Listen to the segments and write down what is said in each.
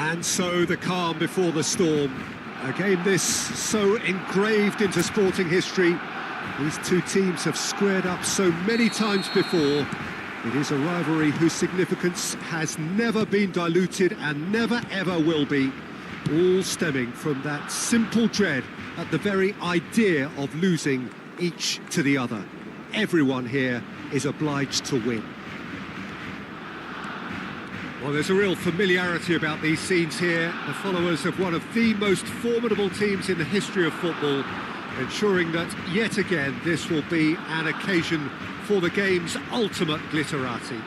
And so the calm before the storm. A game this so engraved into sporting history. These two teams have squared up so many times before. It is a rivalry whose significance has never been diluted and never ever will be. All stemming from that simple dread at the very idea of losing each to the other. Everyone here is obliged to win. Well, there's a real familiarity about these scenes here. The followers of one of the most formidable teams in the history of football, ensuring that, yet again, this will be an occasion for the game's ultimate glitterati.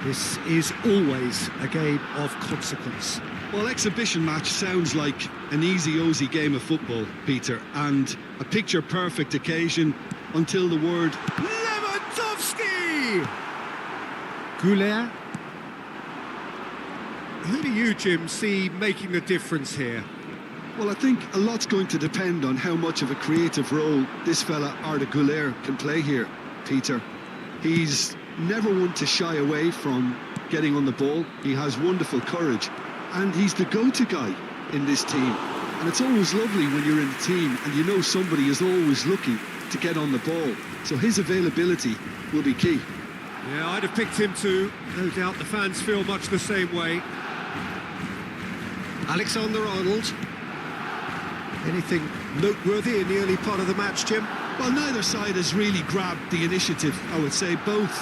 This is always a game of consequence. Well, exhibition match sounds like an easy-ozy game of football, Peter, and a picture-perfect occasion until the word Lewandowski! Goulet? Who do you, Jim, see making the difference here? Well, I think a lot's going to depend on how much of a creative role this fella Arda Güler can play here, Peter. He's never one to shy away from getting on the ball. He has wonderful courage, and he's the go-to guy in this team. And it's always lovely when you're in a team and you know somebody is always looking to get on the ball. So his availability will be key. Yeah, I'd have picked him too. No doubt the fans feel much the same way. Alexander-Arnold. Anything noteworthy in the early part of the match, Jim? Well, neither side has really grabbed the initiative, I would say. Both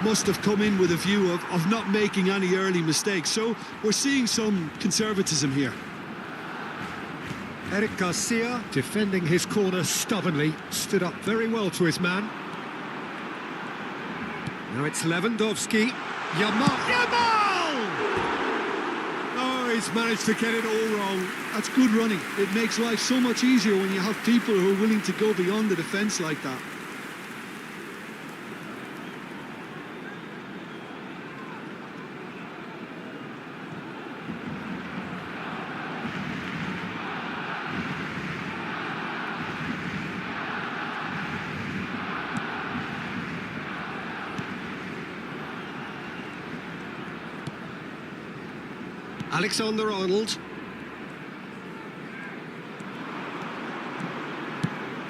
must have come in with a view of not making any early mistakes. So we're seeing some conservatism here. Eric Garcia, defending his corner stubbornly, stood up very well to his man. Now it's Lewandowski. Yamal! Oh, he's managed to get it all wrong. That's good running. It makes life so much easier when you have people who are willing to go beyond the defence like that. Alexander-Arnold.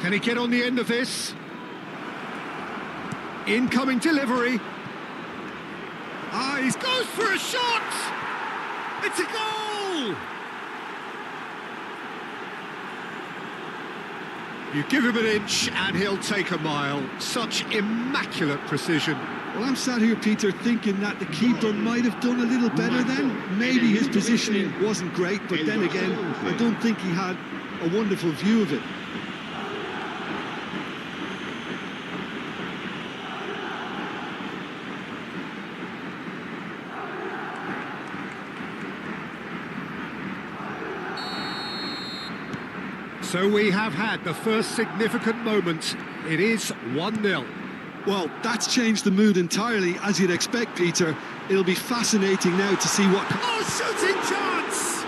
Can he get on the end of this? Incoming delivery. Ah, he goes for a shot! It's a goal! You give him an inch and he'll take a mile. Such immaculate precision. Well, I'm sat here, Peter, thinking that the keeper might have done a little better then. Maybe his positioning wasn't great, but then again, I don't think he had a wonderful view of it. So we have had the first significant moment. It is 1-0. Well, that's changed the mood entirely, as you'd expect, Peter. It'll be fascinating now to see what... Oh, shooting chance!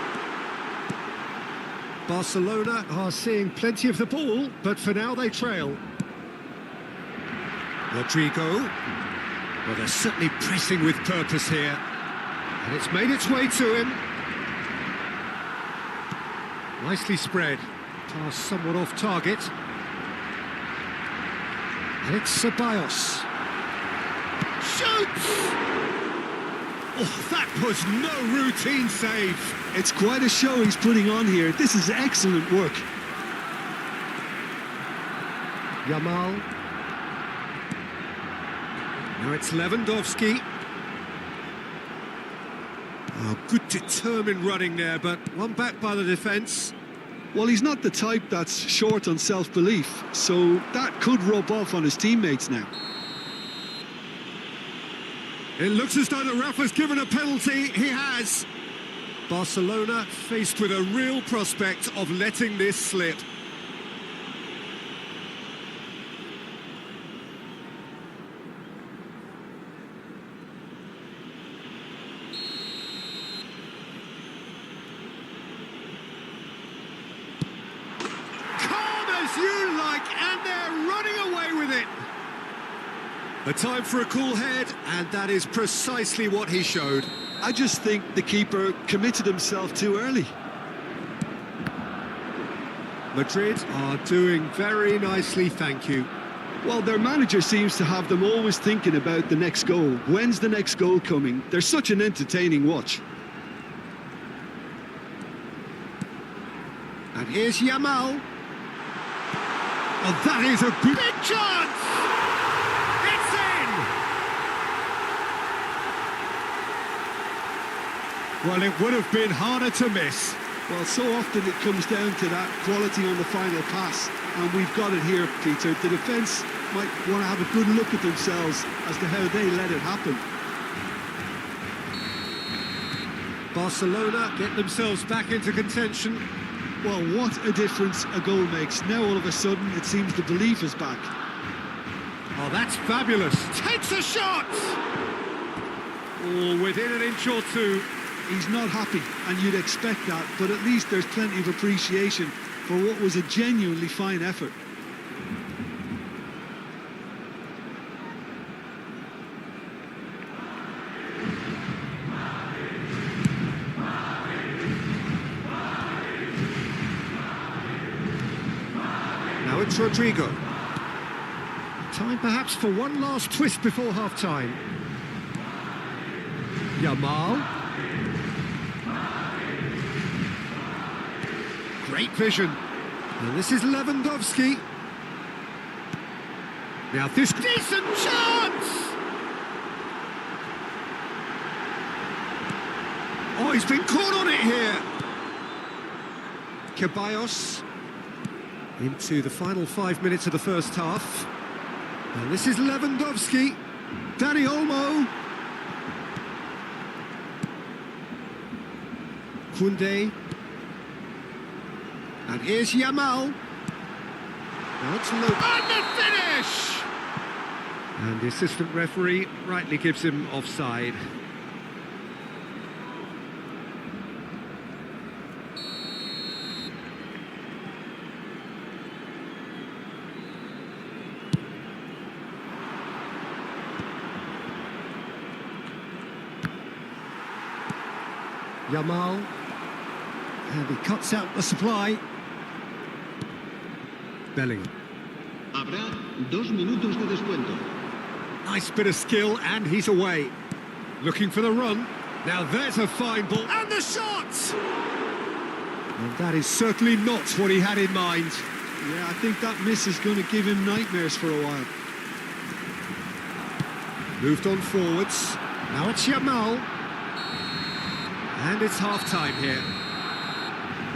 Barcelona are seeing plenty of the ball, but for now they trail. Rodrigo. Well, they're certainly pressing with purpose here. And it's made its way to him. Nicely spread. Pass somewhat off target. And it's Ceballos. Shoots! Oh, that was no routine save. It's quite a show he's putting on here. This is excellent work. Yamal. Now it's Lewandowski. Oh, good determined running there, but one back by the defence. Well, he's not the type that's short on self-belief, so that could rub off on his teammates now. It looks as though the ref has given a penalty. He has. Barcelona faced with a real prospect of letting this slip. You like, and they're running away with it. A time for a cool head, and that is precisely what he showed. I just think the keeper committed himself too early. Madrid are doing very nicely, thank you. Well, their manager seems to have them always thinking about the next goal. When's the next goal coming? They're such an entertaining watch. And here's Yamal. Oh, that is a big chance! It's in! Well, it would have been harder to miss. Well, so often it comes down to that quality on the final pass, and we've got it here, Peter. The defence might want to have a good look at themselves as to how they let it happen. Barcelona get themselves back into contention. Well, what a difference a goal makes. Now all of a sudden it seems the belief is back. Oh, that's fabulous. Takes a shot! Oh, within an inch or two. He's not happy, and you'd expect that, but at least there's plenty of appreciation for what was a genuinely fine effort. Now it's Rodrigo. Time perhaps for one last twist before half-time. Yamal. Great vision. And this is Lewandowski. Now this decent chance! Oh, he's been caught on it here. Ceballos into the final 5 minutes of the first half. And this is Lewandowski. Dani Olmo. Koundé. And here's Yamal. Now it's Luke. And the finish! And the assistant referee rightly gives him offside. Yamal. And he cuts out the supply. Bellingham. Habrá 2 minutos de descuento. Nice bit of skill, and he's away. Looking for the run. Now there's a fine ball. And the shot! And that is certainly not what he had in mind. Yeah, I think that miss is going to give him nightmares for a while. Moved on forwards. Now it's Yamal. And it's half-time here.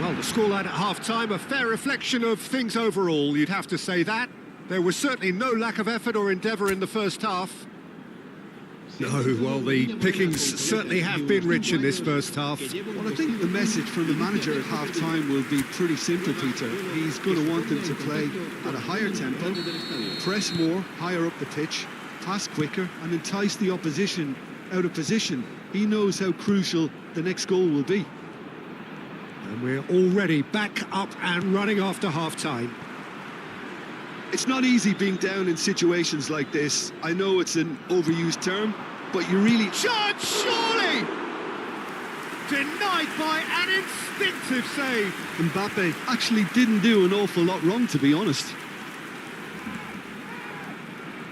Well, the scoreline at half-time, a fair reflection of things overall, you'd have to say that. There was certainly no lack of effort or endeavour in the first half. No, well, the pickings certainly have been rich in this first half. Well, I think the message from the manager at half-time will be pretty simple, Peter. He's going to want them to play at a higher tempo, press more, higher up the pitch, pass quicker, and entice the opposition out of position. He knows how crucial the next goal will be. And we're already back up and running after half-time. It's not easy being down in situations like this. I know it's an overused term, but you really... Shot, surely! Denied by an instinctive save. Mbappe actually didn't do an awful lot wrong, to be honest.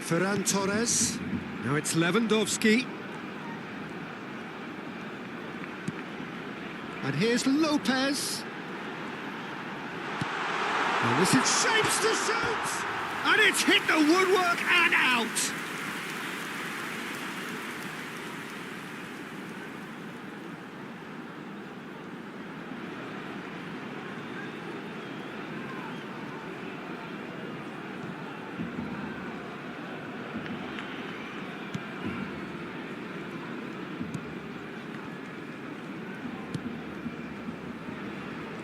Ferran Torres. Now it's Lewandowski. And here's Lopez. And this is shapes to shoot! And it's hit the woodwork and out!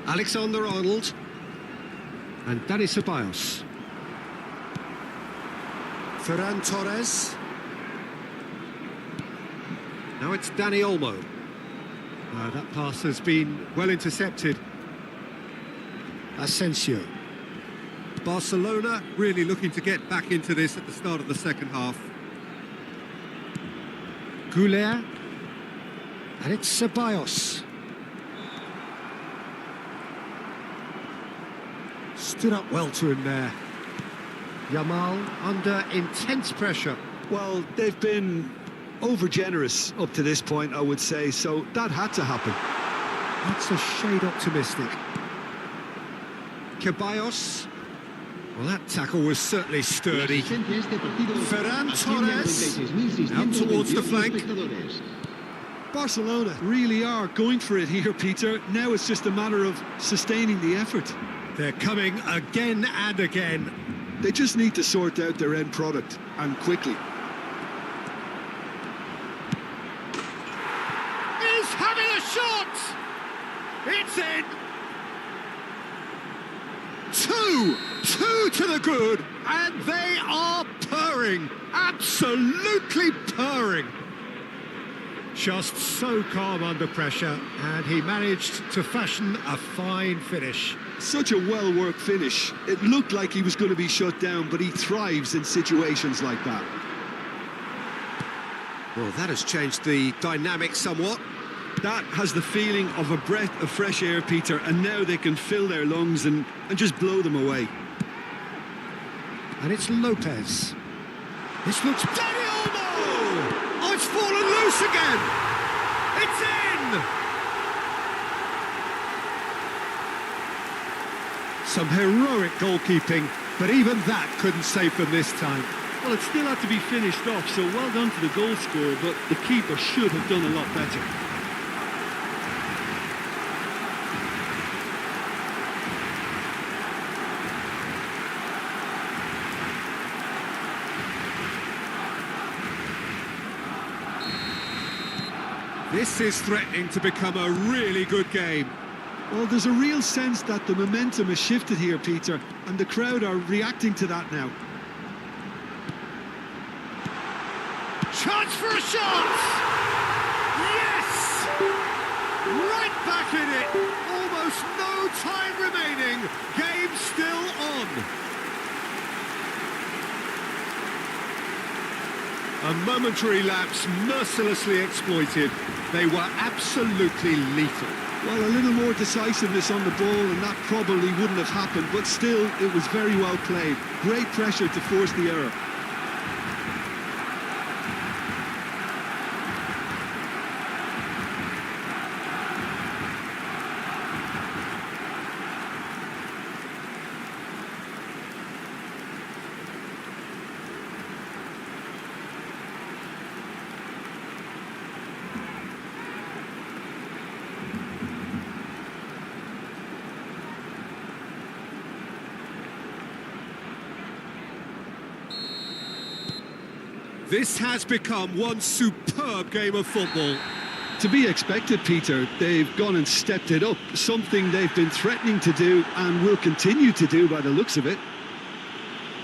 Alexander-Arnold. And Dani Ceballos. Ferran Torres. Now it's Dani Olmo. That pass has been well intercepted. Asensio. Barcelona really looking to get back into this at the start of the second half. Goulet. And it's Ceballos. Stood up well to him there. Yamal under intense pressure. Well, they've been over-generous up to this point, I would say, so that had to happen. That's a shade optimistic. Ceballos. Well, that tackle was certainly sturdy. Ferran Torres. Out towards the flank. Barcelona really are going for it here, Peter. Now it's just a matter of sustaining the effort. They're coming again and again. They just need to sort out their end product, and quickly. He's having a shot! It's in! Two to the good, and they are purring, absolutely purring. Just so calm under pressure, and he managed to fashion a fine finish. Such a well-worked finish. It looked like he was going to be shut down, but he thrives in situations like that. Well, that has changed the dynamic somewhat. That has the feeling of a breath of fresh air, Peter, and now they can fill their lungs and just blow them away. And it's Lopez. This looks... Dani Olmo! Oh, it's fallen loose again! It's in! Some heroic goalkeeping, but even that couldn't save them this time. Well, it still had to be finished off, so well done to the goal scorer, but the keeper should have done a lot better. This is threatening to become a really good game. Well, there's a real sense that the momentum has shifted here, Peter, and the crowd are reacting to that now. Chance for a shot! Yes! Right back in it! Almost no time remaining. Game still on. A momentary lapse mercilessly exploited. They were absolutely lethal. Well, a little more decisiveness on the ball and that probably wouldn't have happened, but still, it was very well played. Great pressure to force the error. This has become one superb game of football. To be expected, Peter. They've gone and stepped it up, something they've been threatening to do and will continue to do by the looks of it.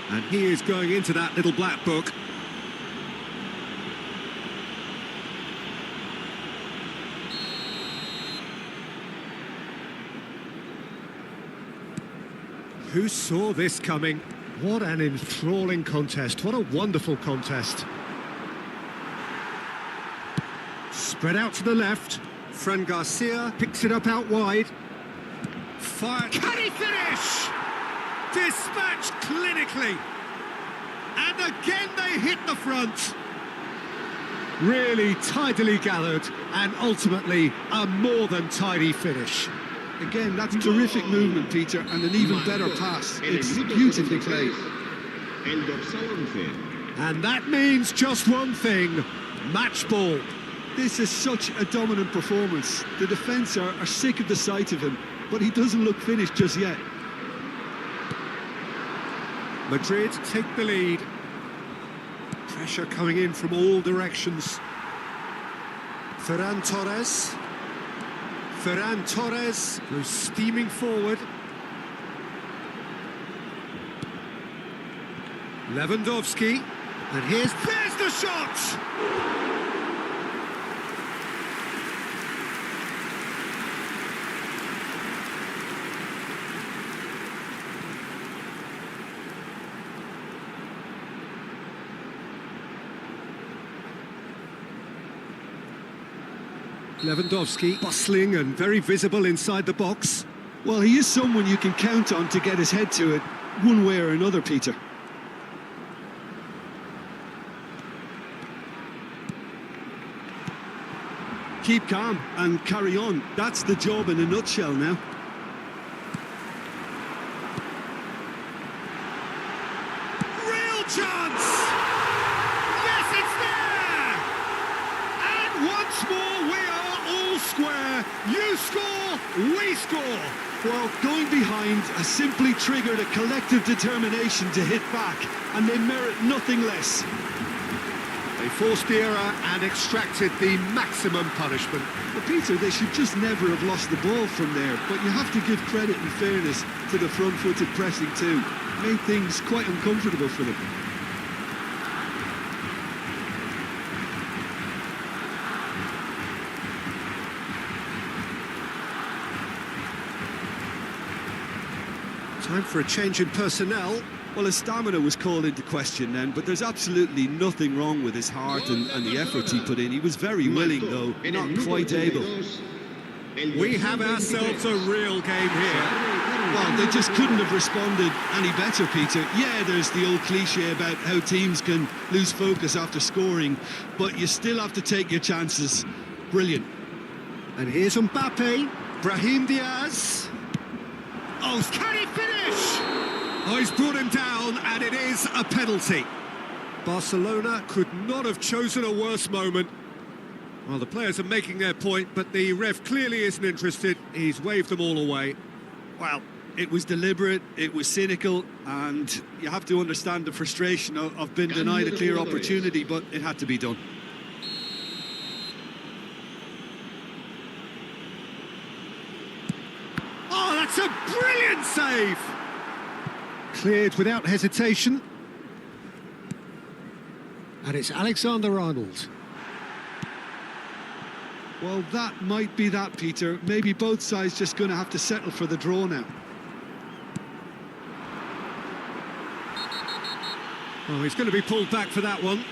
And he is going into that little black book. Who saw this coming? What an enthralling contest. What a wonderful contest. Spread out to the left. Fran Garcia picks it up out wide. Fire. Can he finish? Dispatched clinically. And again they hit the front. Really tidily gathered and ultimately a more than tidy finish. Again, that's terrific movement, Peter, and an even better pass. It's beautifully played. And that means just one thing, match ball. This is such a dominant performance. The defence are sick of the sight of him, but he doesn't look finished just yet. Madrid take the lead. Pressure coming in from all directions. Ferran Torres. Ferran Torres goes steaming forward. Lewandowski. And there's the shot! Lewandowski, bustling and very visible inside the box. Well, he is someone you can count on to get his head to it, one way or another, Peter. Keep calm and carry on. That's the job in a nutshell now. Real chance! Yes, it's there! And once more we are all square. You score, we score. Well, going behind has simply triggered a collective determination to hit back, and they merit nothing less. They forced the error and extracted the maximum punishment. But Peter, they should just never have lost the ball from there, but you have to give credit and fairness to the front-footed pressing too. Made things quite uncomfortable for them. Time for a change in personnel. Well, his stamina was called into question then, but there's absolutely nothing wrong with his heart and the efforts he put in. He was very willing, though, not quite able. We have ourselves a real game here. Well, they just couldn't have responded any better, Peter. Yeah, there's the old cliche about how teams can lose focus after scoring, but you still have to take your chances. Brilliant. And here's Mbappe, Brahim Diaz. Oh, can he finish? Oh, he's brought him down, and it is a penalty. Barcelona could not have chosen a worse moment. Well, the players are making their point, but the ref clearly isn't interested. He's waved them all away. Well, it was deliberate, it was cynical, and you have to understand the frustration of being denied a clear opportunity, but it had to be done. Oh, that's a brilliant save! Cleared without hesitation. And it's Alexander-Arnold. Well, that might be that, Peter. Maybe both sides just going to have to settle for the draw now. Oh, he's going to be pulled back for that one.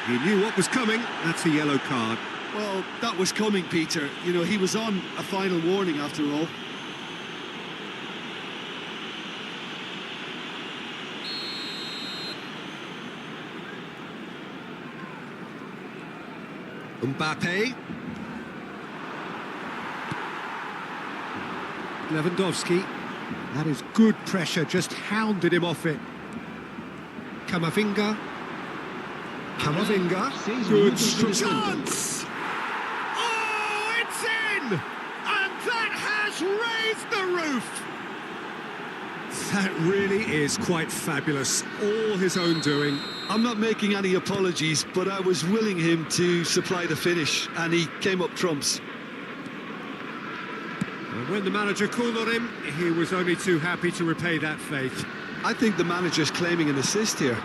He knew what was coming. That's a yellow card. Well, that was coming, Peter. You know, he was on a final warning after all. Mbappe. Lewandowski. That is good pressure, just hounded him off it. Camavinga. Good chance! Oh, it's in! And that has raised the roof! That really is quite fabulous. All his own doing. I'm not making any apologies, but I was willing him to supply the finish, and he came up trumps. And when the manager called on him, he was only too happy to repay that faith. I think the manager's claiming an assist here.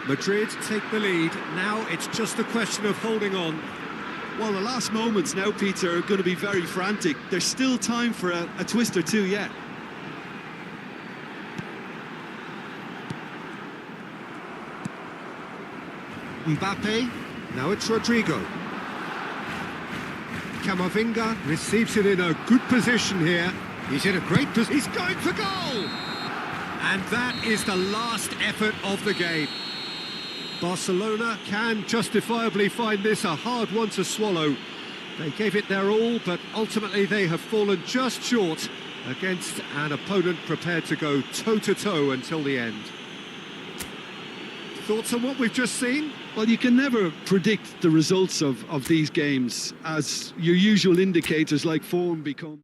Madrid take the lead. Now it's just a question of holding on. Well, the last moments now, Peter, are going to be very frantic. There's still time for a twist or two yet. Mbappe, now it's Rodrigo. Camavinga receives it in a good position here. He's in a great position. He's going for goal! And that is the last effort of the game. Barcelona can justifiably find this a hard one to swallow. They gave it their all, but ultimately they have fallen just short against an opponent prepared to go toe-to-toe until the end. Thoughts on what we've just seen? Well, you can never predict the results of these games, as your usual indicators like form become...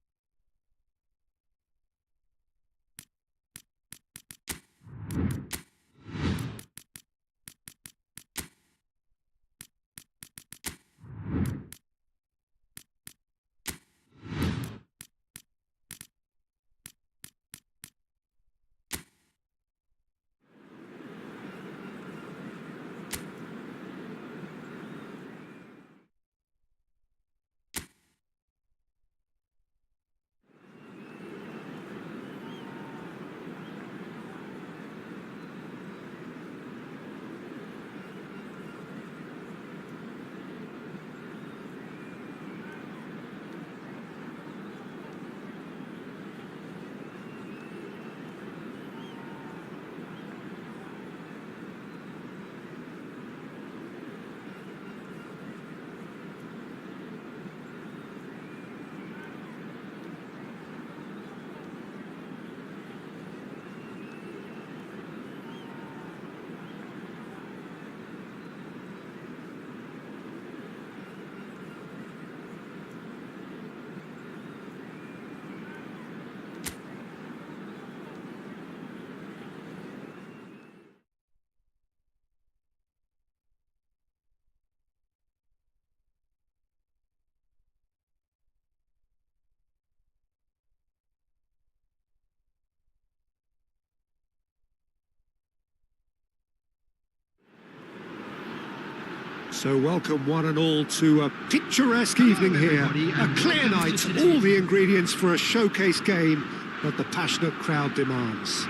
So welcome one and all to a picturesque evening here. A clear night, all the ingredients for a showcase game that the passionate crowd demands.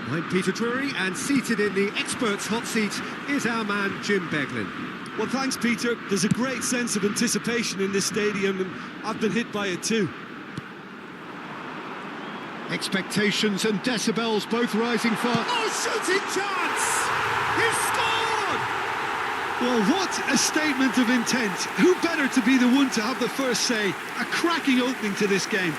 I'm Peter Drury, and seated in the experts' hot seat is our man Jim Beglin. Well, thanks, Peter. There's a great sense of anticipation in this stadium, and I've been hit by it too. Expectations and decibels both rising fast. Oh, shooting chance! He's scored! Well, what a statement of intent. Who better to be the one to have the first say? A cracking opening to this game.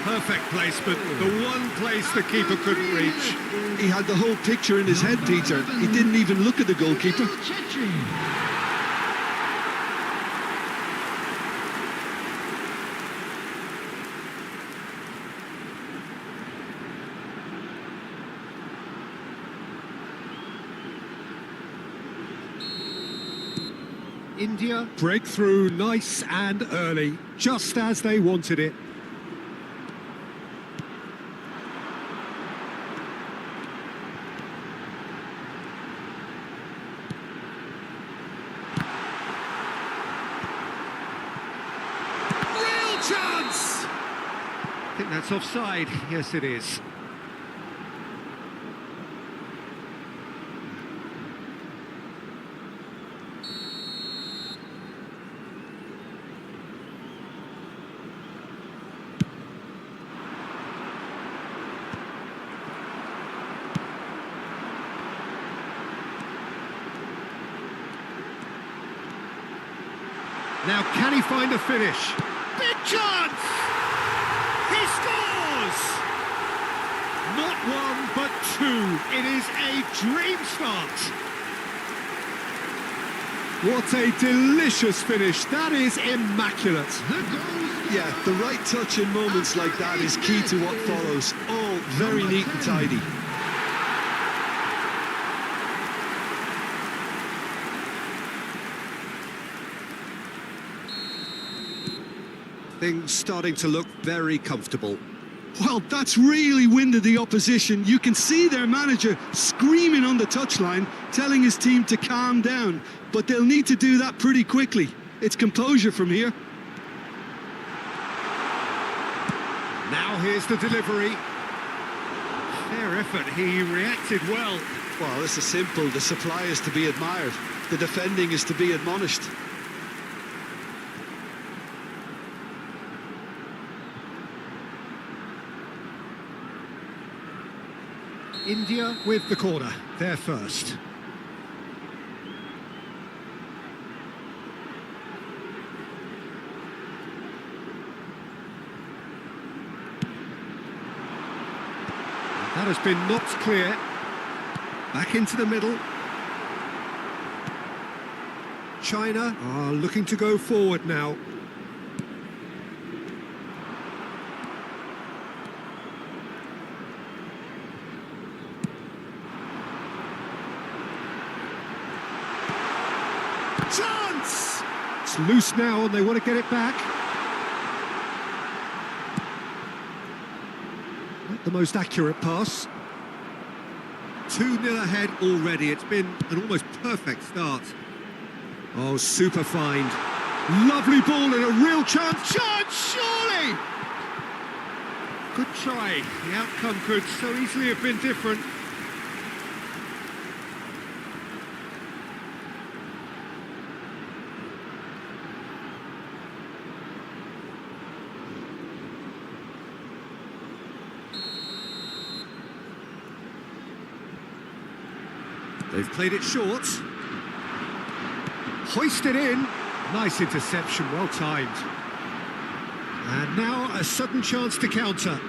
Perfect placement, the one place the keeper couldn't reach. He had the whole picture in his head, Peter. He didn't even look at the goalkeeper. India break through nice and early, just as they wanted it. Real chance! I think that's offside. Yes, it is. Now, can he find a finish? Big chance! He scores! Not one, but two. It is a dream start. What a delicious finish. That is immaculate. Yeah, the right touch in moments like that is key to what follows. All very neat and tidy. Things starting to look very comfortable. Well, that's really winded the opposition. You can see their manager screaming on the touchline, telling his team to calm down. But they'll need to do that pretty quickly. It's composure from here. Now here's the delivery. Fair effort, he reacted well. Well, this is simple. The supply is to be admired. The defending is to be admonished. India with the corner, they're first. That has been knocked clear. Back into the middle. China are looking to go forward now. Chance! It's loose now and they want to get it back. Not the most accurate pass. 2-0 ahead already. It's been an almost perfect start. Oh, super find. Lovely ball and a real chance. Chance, surely! Good try. The outcome could so easily have been different. They've played it short. Hoisted in. Nice interception, well timed. And now a sudden chance to counter.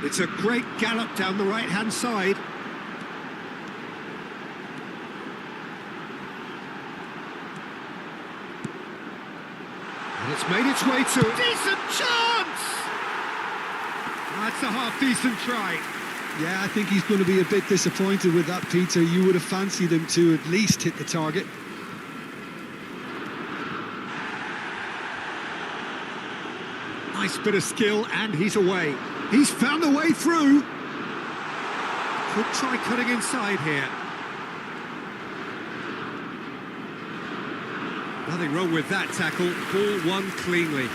It's a great gallop down the right-hand side. And it's made its way to a decent chance! That's a half-decent try. Yeah, I think he's going to be a bit disappointed with that, Peter. You would have fancied him to at least hit the target. Nice bit of skill, and he's away. He's found the way through. Could try cutting inside here. Nothing wrong with that tackle. Ball won cleanly.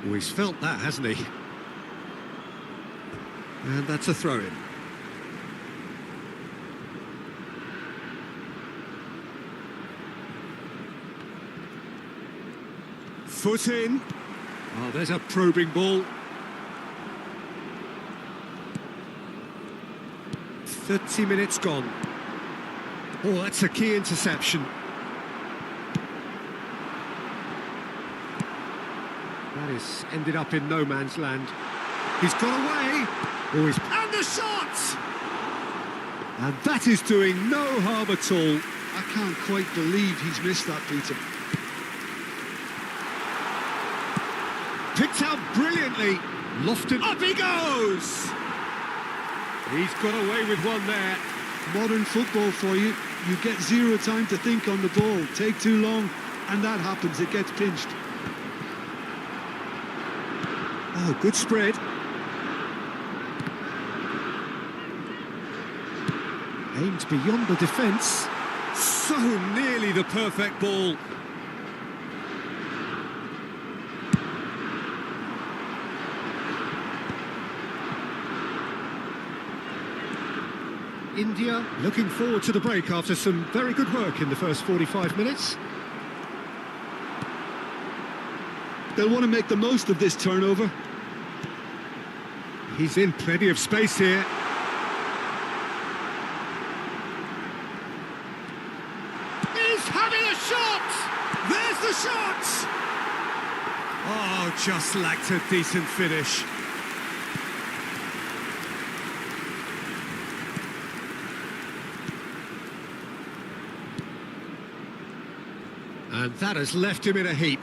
Oh, he's felt that, hasn't he? And that's a throw-in. Foot in. Oh, there's a probing ball. 30 minutes gone. Oh, that's a key interception. That is ended up in no man's land. He's got away. Oh, and the shot! And that is doing no harm at all. I can't quite believe he's missed that, Peter. Picked out brilliantly. Lofted. Up he goes! He's got away with one there. Modern football for you. You get zero time to think on the ball. Take too long, and that happens. It gets pinched. Oh, good spread. Aimed beyond the defence. So nearly the perfect ball. India looking forward to the break after some very good work in the first 45 minutes. They'll want to make the most of this turnover. He's in plenty of space here. He's having a shot! There's the shot! Oh, just lacked a decent finish. And that has left him in a heap.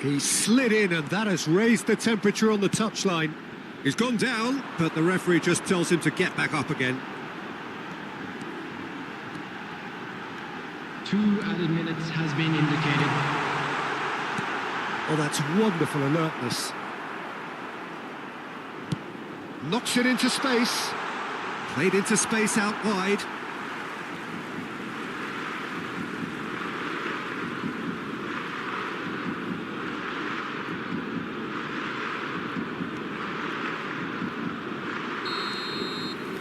He slid in, and that has raised the temperature on the touchline. He's gone down, but the referee just tells him to get back up again. 2 added minutes has been indicated. Oh, that's wonderful alertness. Knocks it into space. Played into space out wide.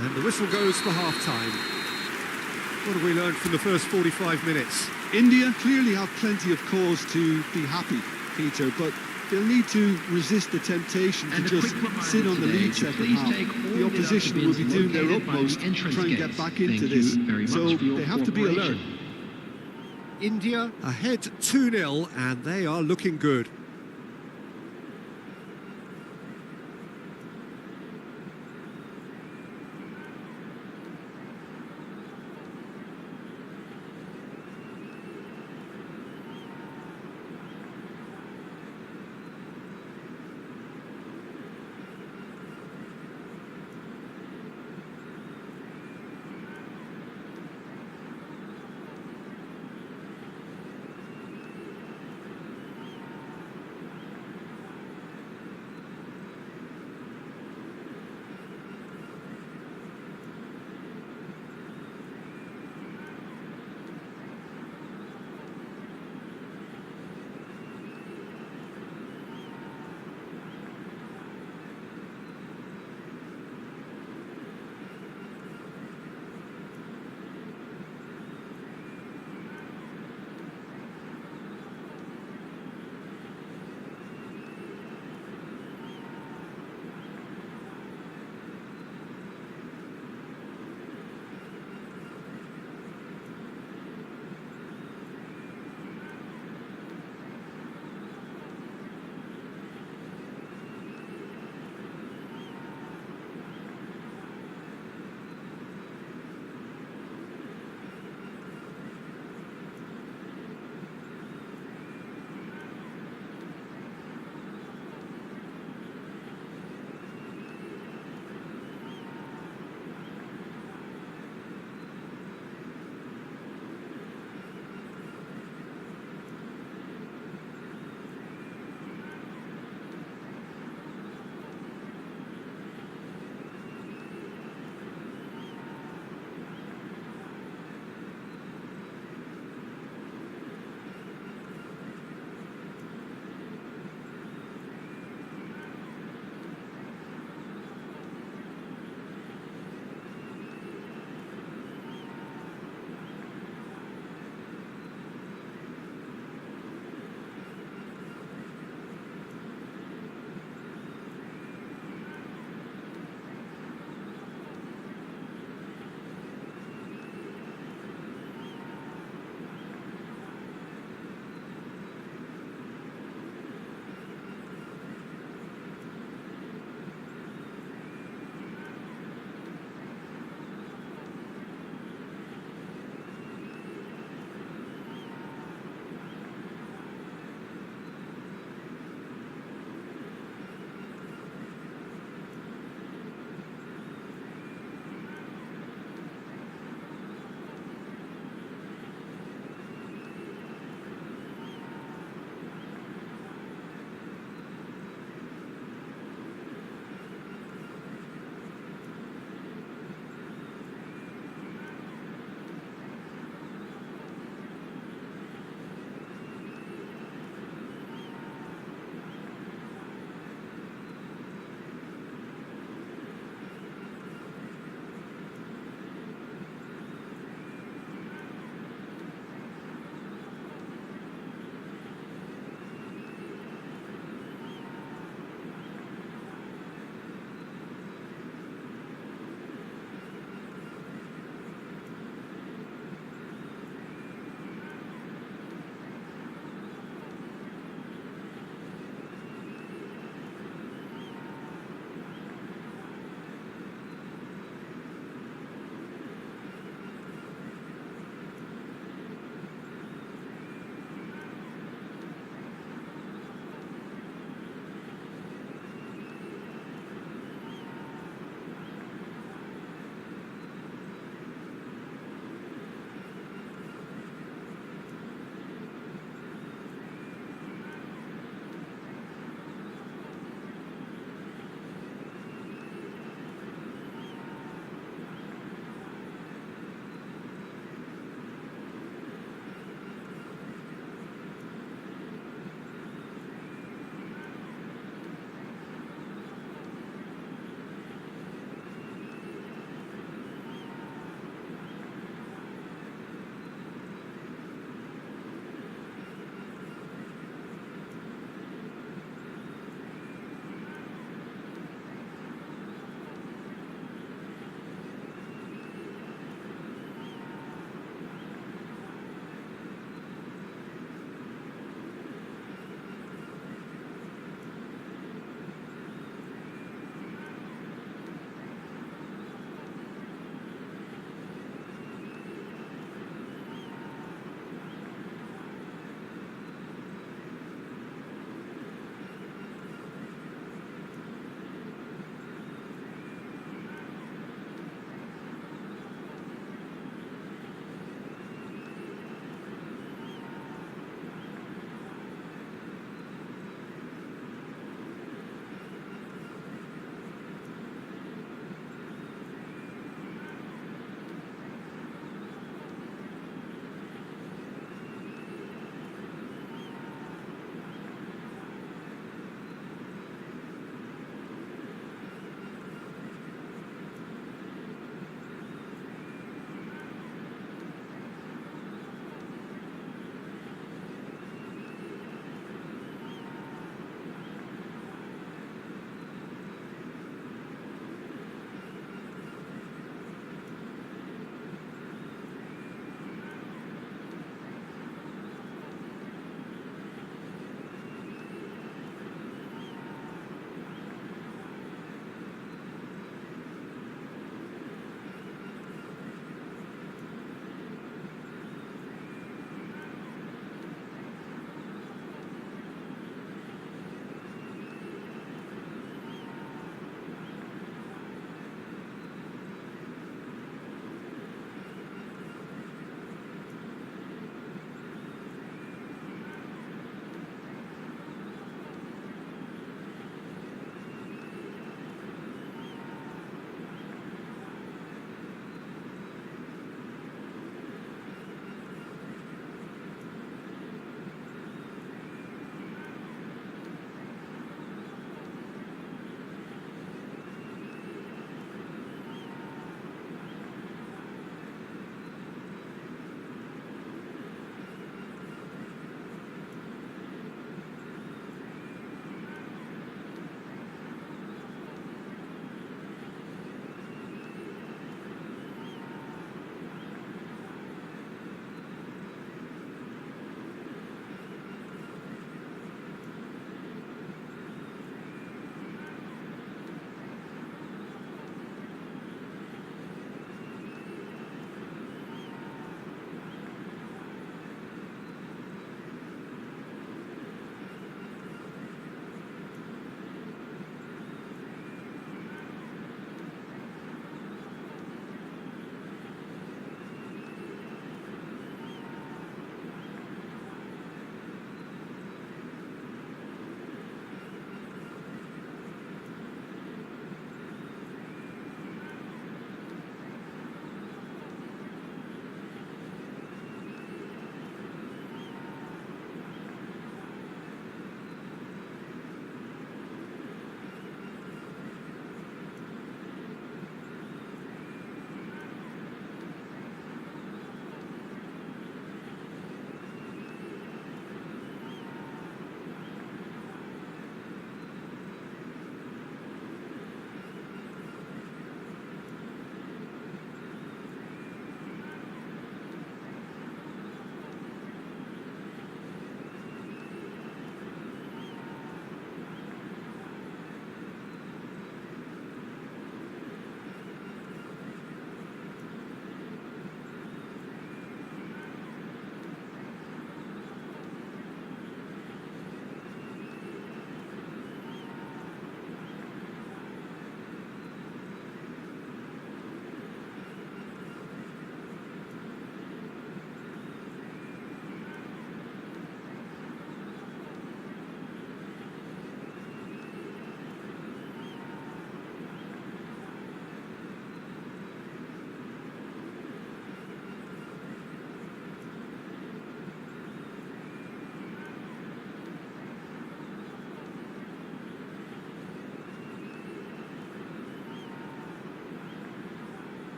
And the whistle goes for half-time. What have we learned from the first 45 minutes? India clearly have plenty of cause to be happy, Peter, but they'll need to resist the temptation to just sit on the lead second half. The opposition will be doing their utmost to try and get back into this, so they have to be alert. India ahead 2-0, and they are looking good.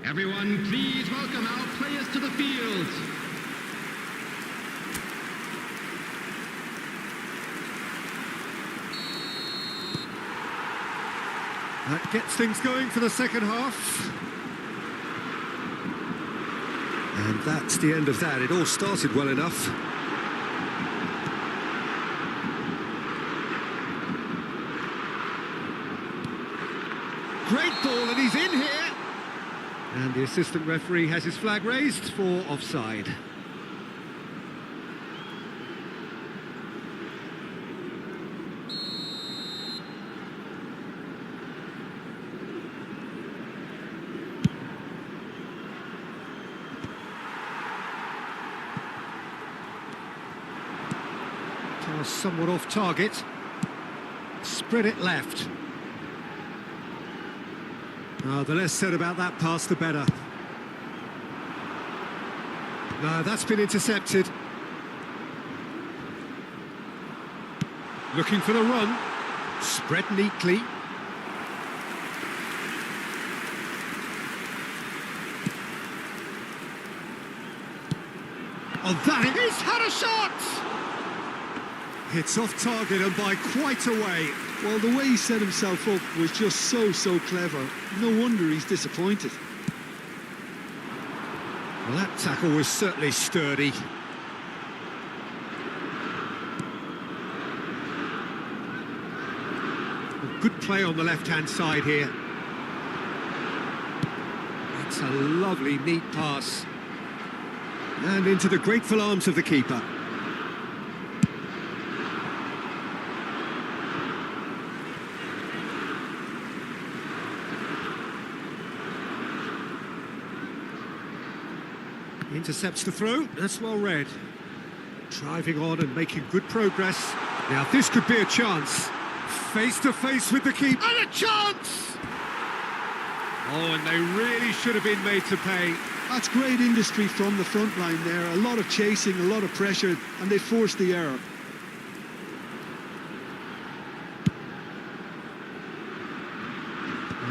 Everyone, please welcome our players to the field. That gets things going for the second half. And that's the end of that. It all started well enough. Great ball, and he's in here. And the assistant referee has his flag raised for offside. Pass somewhat off target. Spread it left. Oh, the less said about that pass, the better. No, that's been intercepted. Looking for the run. Spread neatly. Oh, that it is! Had a shot! It's off target and by quite a way. Well, the way he set himself up was just so clever. No wonder he's disappointed. Well, that tackle was certainly sturdy. Good play on the left-hand side here. That's a lovely, neat pass. And into the grateful arms of the keeper. Intercepts the throw, that's well read. Driving on and making good progress. Now this could be a chance. Face to face with the keeper. And a chance! Oh, and they really should have been made to pay. That's great industry from the front line there. A lot of chasing, a lot of pressure, and they forced the error.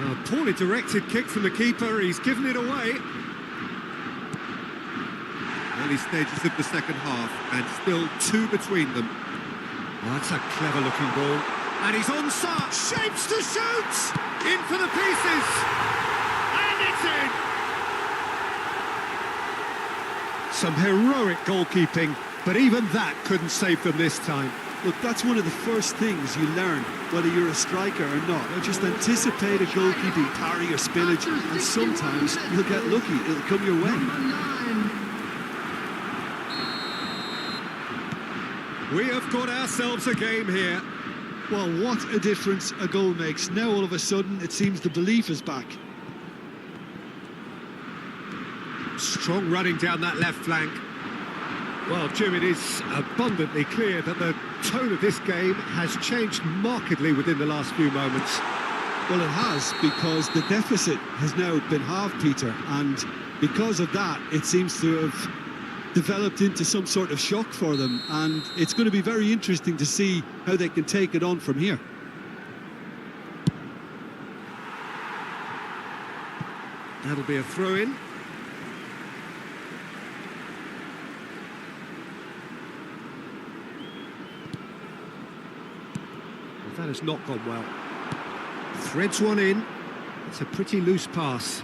A poorly directed kick from the keeper. He's given it away. Early stages of the second half, and still two between them. Well, that's a clever looking ball. And he's onside. Shapes to shoot! In for the pieces! And it's in! Some heroic goalkeeping, but even that couldn't save them this time. Look, that's one of the first things you learn, whether you're a striker or not. Just anticipate a goalkeeping parry or spillage, and sometimes you'll get lucky. It'll come your way. We have got ourselves a game here. Well, what a difference a goal makes. Now all of a sudden it seems the belief is back. Strong running down that left flank. Well, Jim, it is abundantly clear that the tone of this game has changed markedly within the last few moments. Well, it has, because the deficit has now been halved, Peter, and because of that it seems to have developed into some sort of shock for them, and it's going to be very interesting to see how they can take it on from here. That'll be a throw-in. Well, that has not gone well. Threads one in. It's a pretty loose pass.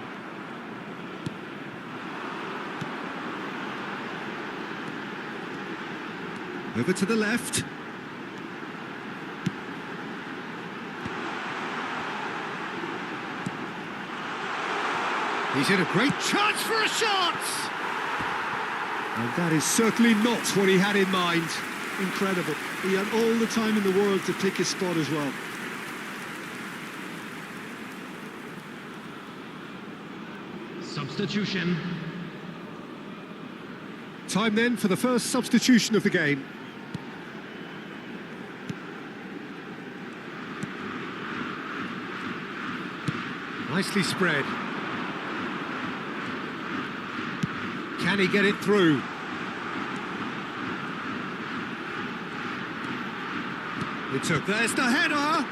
Over to the left. He's in a great chance for a shot! And that is certainly not what he had in mind. Incredible. He had all the time in the world to pick his spot as well. Substitution. Time then for the first substitution of the game. Nicely spread. Can he get it through? It took, there's the header!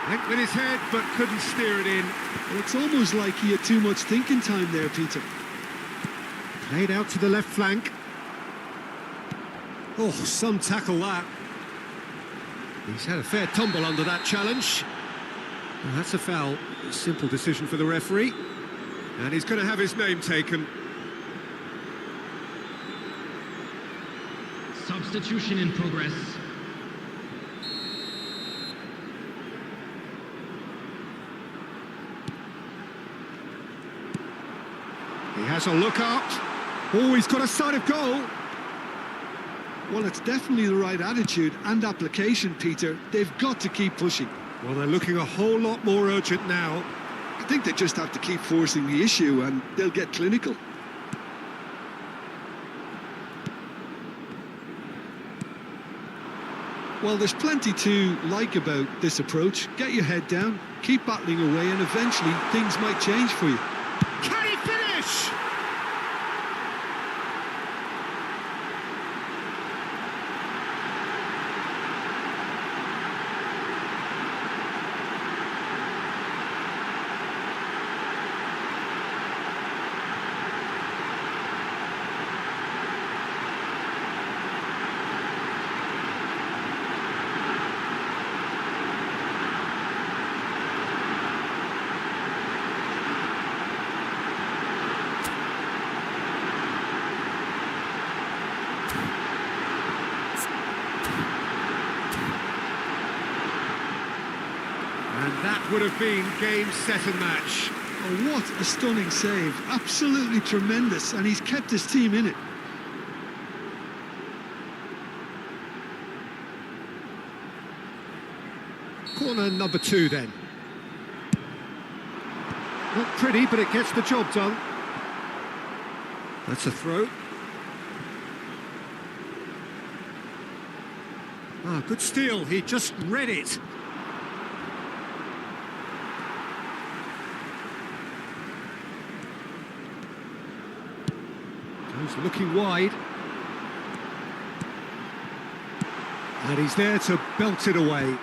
Went with his head, but couldn't steer it in. Well, it's almost like he had too much thinking time there, Peter. Played out to the left flank. Oh, some tackle that. He's had a fair tumble under that challenge. Well, that's a foul. A simple decision for the referee. And he's going to have his name taken. Substitution in progress. He has a look up. Oh, he's got a sight of goal. Well, it's definitely the right attitude and application, Peter. They've got to keep pushing. Well, they're looking a whole lot more urgent now. I think they just have to keep forcing the issue and they'll get clinical. Well, there's plenty to like about this approach. Get your head down, keep battling away, and eventually things might change for you. Can he finish? And that would have been game, set and match. Oh, what a stunning save. Absolutely tremendous, and he's kept his team in it. Corner number 2 then. Not pretty, but it gets the job done. That's a throw. Ah, good steal. He just read it. Goes looking wide. And he's there to belt it away.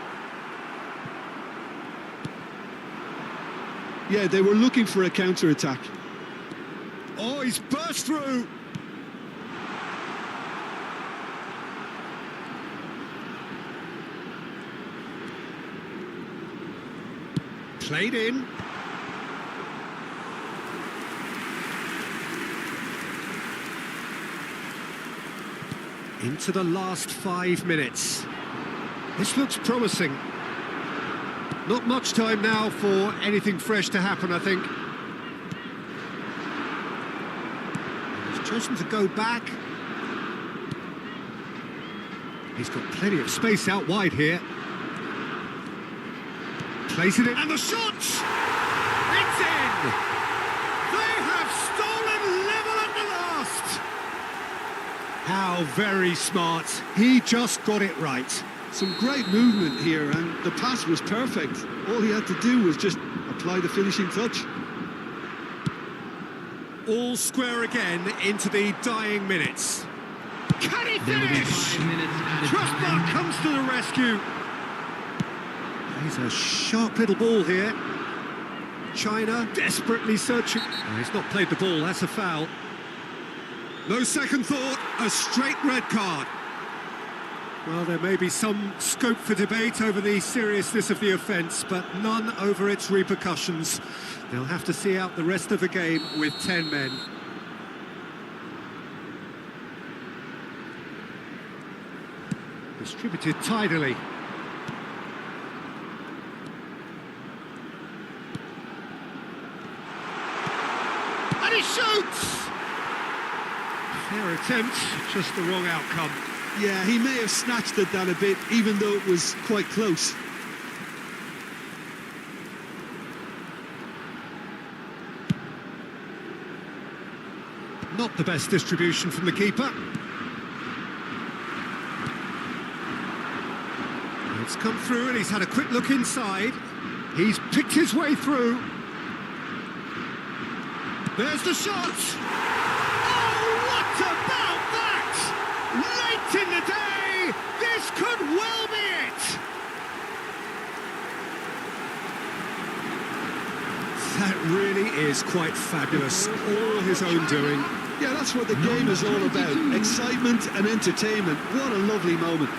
Yeah, they were looking for a counter-attack. Oh, he's burst through. Played in. Into the last 5 minutes. This looks promising. Not much time now for anything fresh to happen, I think. He's chosen to go back. He's got plenty of space out wide here. Plays it in, and the shot! It's in! They have stolen level at the last! How very smart. He just got it right. Some great movement here, and the pass was perfect. All he had to do was just apply the finishing touch. All square again into the dying minutes. Can he There will be finish? 5 minutes added Crossbar time. comes to the rescue. He's a sharp little ball here. China desperately searching. Oh, he's not played the ball, that's a foul. No second thought, a straight red card. Well, there may be some scope for debate over the seriousness of the offence, but none over its repercussions. They'll have to see out the rest of the game with 10 men. Distributed tidily. And he shoots! Fair attempt, just the wrong outcome. Yeah, he may have snatched at that a bit, even though it was quite close. Not the best distribution from the keeper. It's come through and he's had a quick look inside. He's picked his way through. There's the shot! Oh, what about that? Late in the day, this could well be it! quite fabulous, all his own doing. Yeah, that's what the game is all about. Excitement and entertainment. What a lovely moment.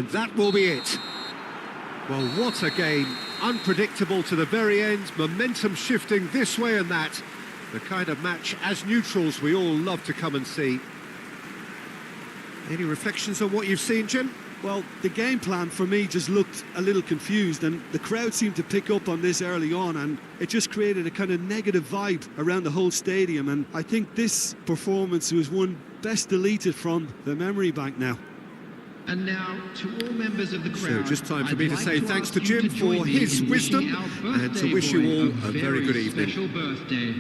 And that will be it. Well, what a game. Unpredictable to the very end, momentum shifting this way and that. The kind of match, as neutrals, we all love to come and see. Any reflections on what you've seen, Jim? Well, the game plan for me just looked a little confused, and the crowd seemed to pick up on this early on, and it just created a kind of negative vibe around the whole stadium. And I think this performance was one best deleted from the memory bank now. And now, to all members of the crowd, So just time for I'd me to like say thanks ask to you Jim join for me his in wisdom wishing our and to birthday wish you boy all a a very good evening. special birthday.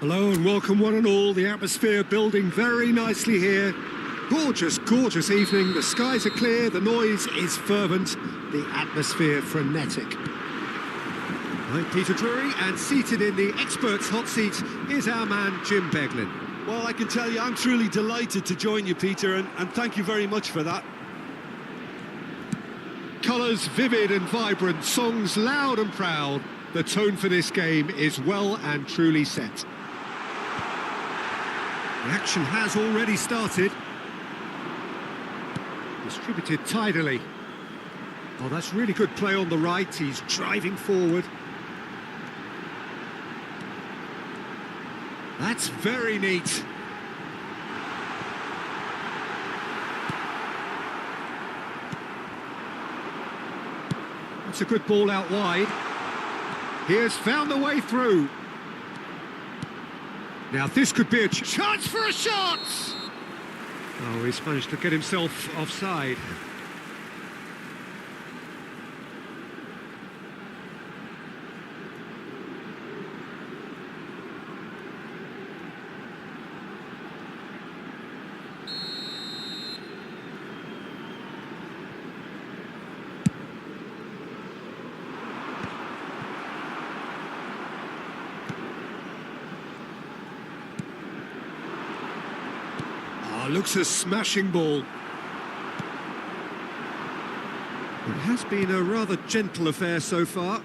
Hello and welcome one and all. The atmosphere building very nicely here. Gorgeous, gorgeous evening. The skies are clear, the noise is fervent, the atmosphere frenetic. I'm Peter Drury, and seated in the experts' hot seat is our man Jim Beglin. Well, I can tell you, I'm truly delighted to join you, Peter, and thank you very much for that. Colours vivid and vibrant, songs loud and proud. The tone for this game is well and truly set. The action has already started. Distributed tidily. Oh, that's really good play on the right. He's driving forward. That's very neat. That's a good ball out wide. He has found the way through. Now this could be a chance for a shot! Oh, he's managed to get himself offside. looks a smashing ball. It has been a rather gentle affair so far.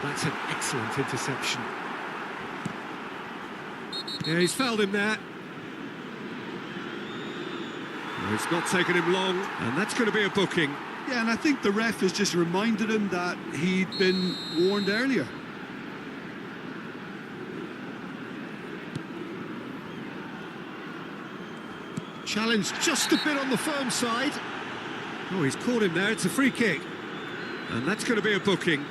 That's an excellent interception. Yeah, he's fouled him there. Well, it's not taken him long, and that's going to be a booking. Yeah, and I think the ref has just reminded him that he'd been warned earlier. Challenge just a bit on the firm side. Oh, he's caught him there. It's a free kick. And that's going to be a booking.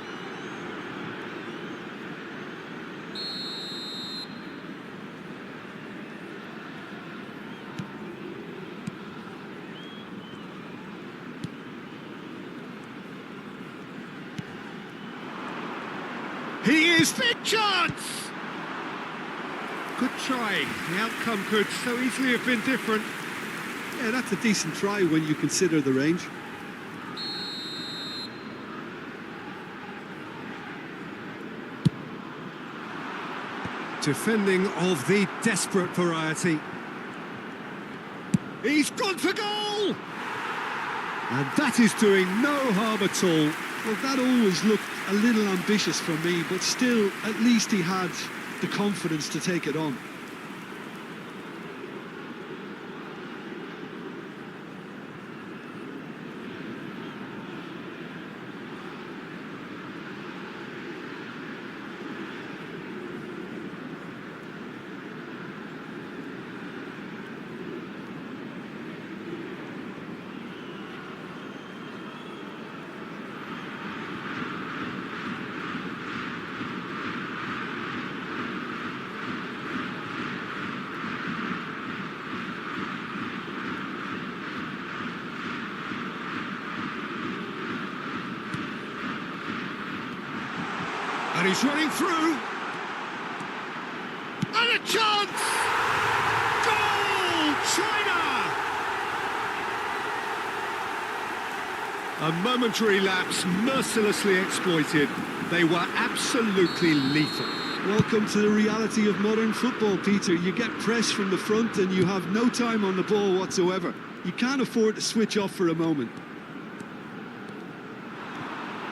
He is big chance! Good try. The outcome could so easily have been different. Yeah, that's a decent try when you consider the range. Defending of the desperate variety. He's gone for goal! And that is doing no harm at all. Well, that always looked a little ambitious for me, but still, at least he had the confidence to take it on. And he's running through. And a chance! Goal! China! A momentary lapse mercilessly exploited. They were absolutely lethal. Welcome to the reality of modern football, Peter. You get pressed from the front and you have no time on the ball whatsoever. You can't afford to switch off for a moment.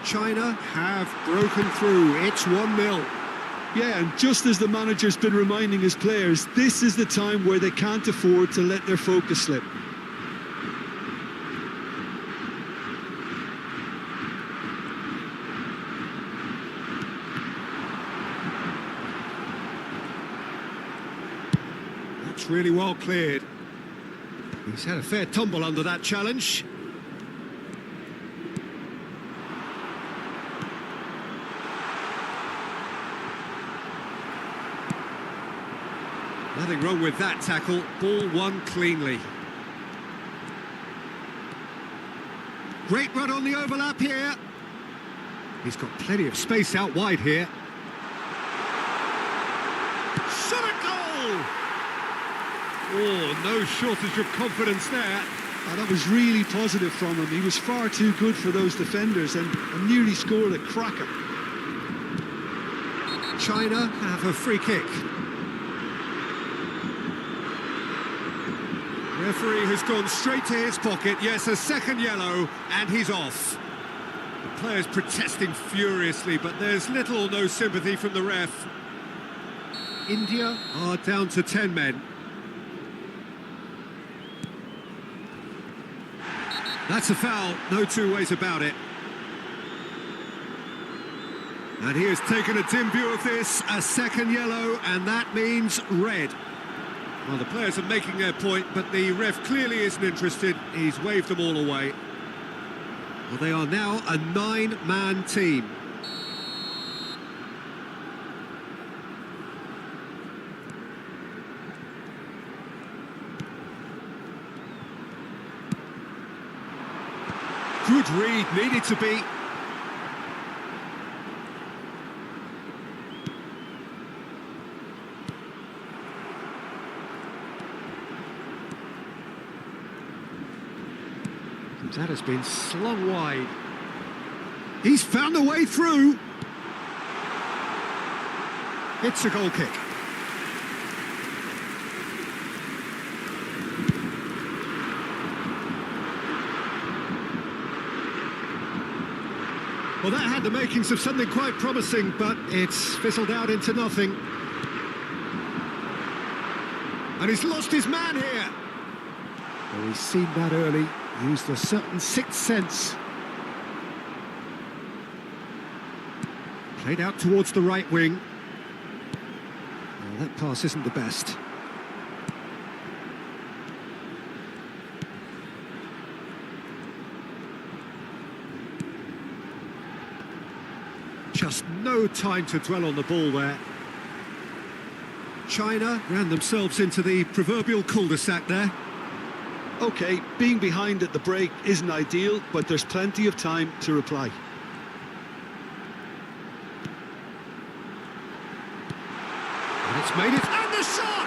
China have broken through. It's 1-0. Yeah, and just as the manager's been reminding his players, this is the time where they can't afford to let their focus slip. That's really well cleared. He's had a fair tumble under that challenge. Nothing wrong with that tackle. Ball won cleanly. Great run on the overlap here. He's got plenty of space out wide here. Shot a goal! Oh, no shortage of confidence there. Oh, that was really positive from him. He was far too good for those defenders and nearly scored a cracker. China have a free kick. Referee has gone straight to his pocket. Yes, a second yellow, and he's off. The players protesting furiously, but there's little or no sympathy from the ref. India are down to 10 men. That's a foul, no two ways about it. And he has taken a dim view of this, a second yellow, and that means red. Well, the players are making their point, but the ref clearly isn't interested. He's waved them all away. Well, they are now a 9-man team. Good read, needed to be. That has been slung wide. He's found a way through. It's a goal kick. Well, that had the makings of something quite promising, but it's fizzled out into nothing. And he's lost his man here. Well, he's seen that early, used a certain sixth sense. Played out towards the right wing. Well, that pass isn't the best. Just no time to dwell on the ball there. China ran themselves into the proverbial cul-de-sac there. OK, being behind at the break isn't ideal, but there's plenty of time to reply. And it's made it, and the shot!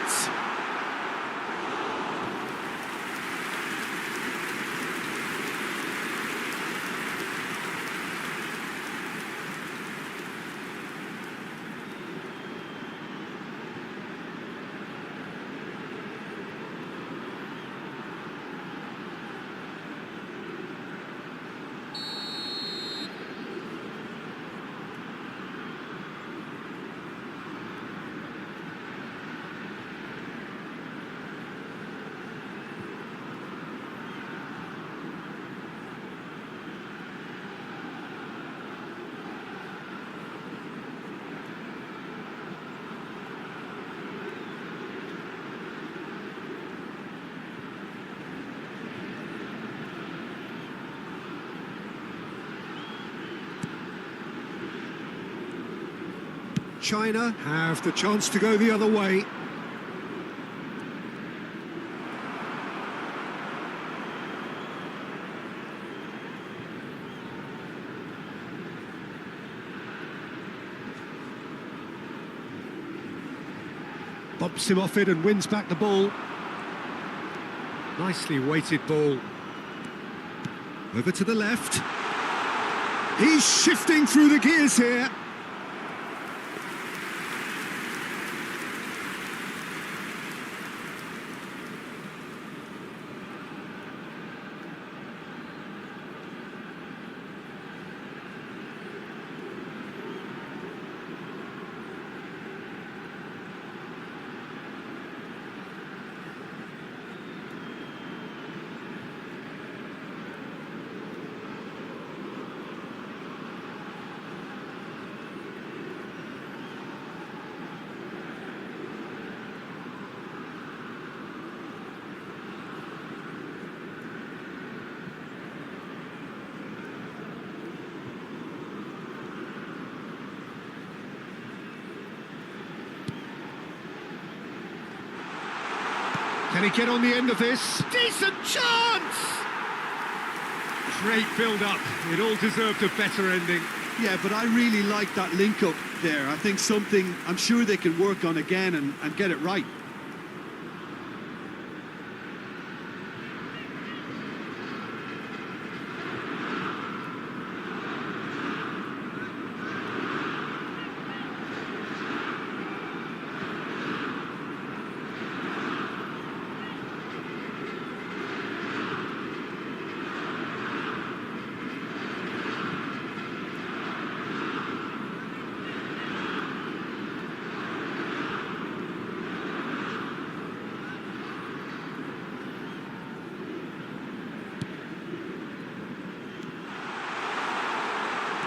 China have the chance to go the other way. Bumps him off it and wins back the ball. Nicely weighted ball. Over to the left. He's shifting through the gears here. Can he get on the end of this? Decent chance! Great build-up. It all deserved a better ending. Yeah, but I really like that link-up there. I think something I'm sure they can work on again and get it right.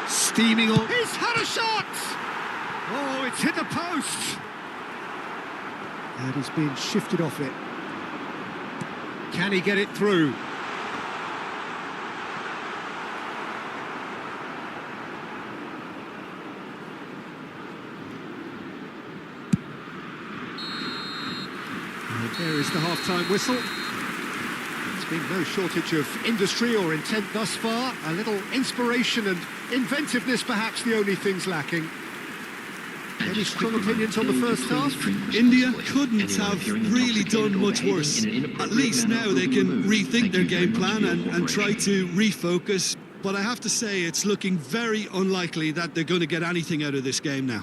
Steaming on. He's had a shot! Oh, it's hit the post! And he's been shifted off it. Can he get it through? And there is the half-time whistle. Been no shortage of industry or intent thus far. A little inspiration and inventiveness, perhaps the only things lacking. Any strong opinions on the first half? India couldn't have really done much worse. At least now they can rethink their game plan and try to refocus, but I have to say it's looking very unlikely that they're going to get anything out of this game now.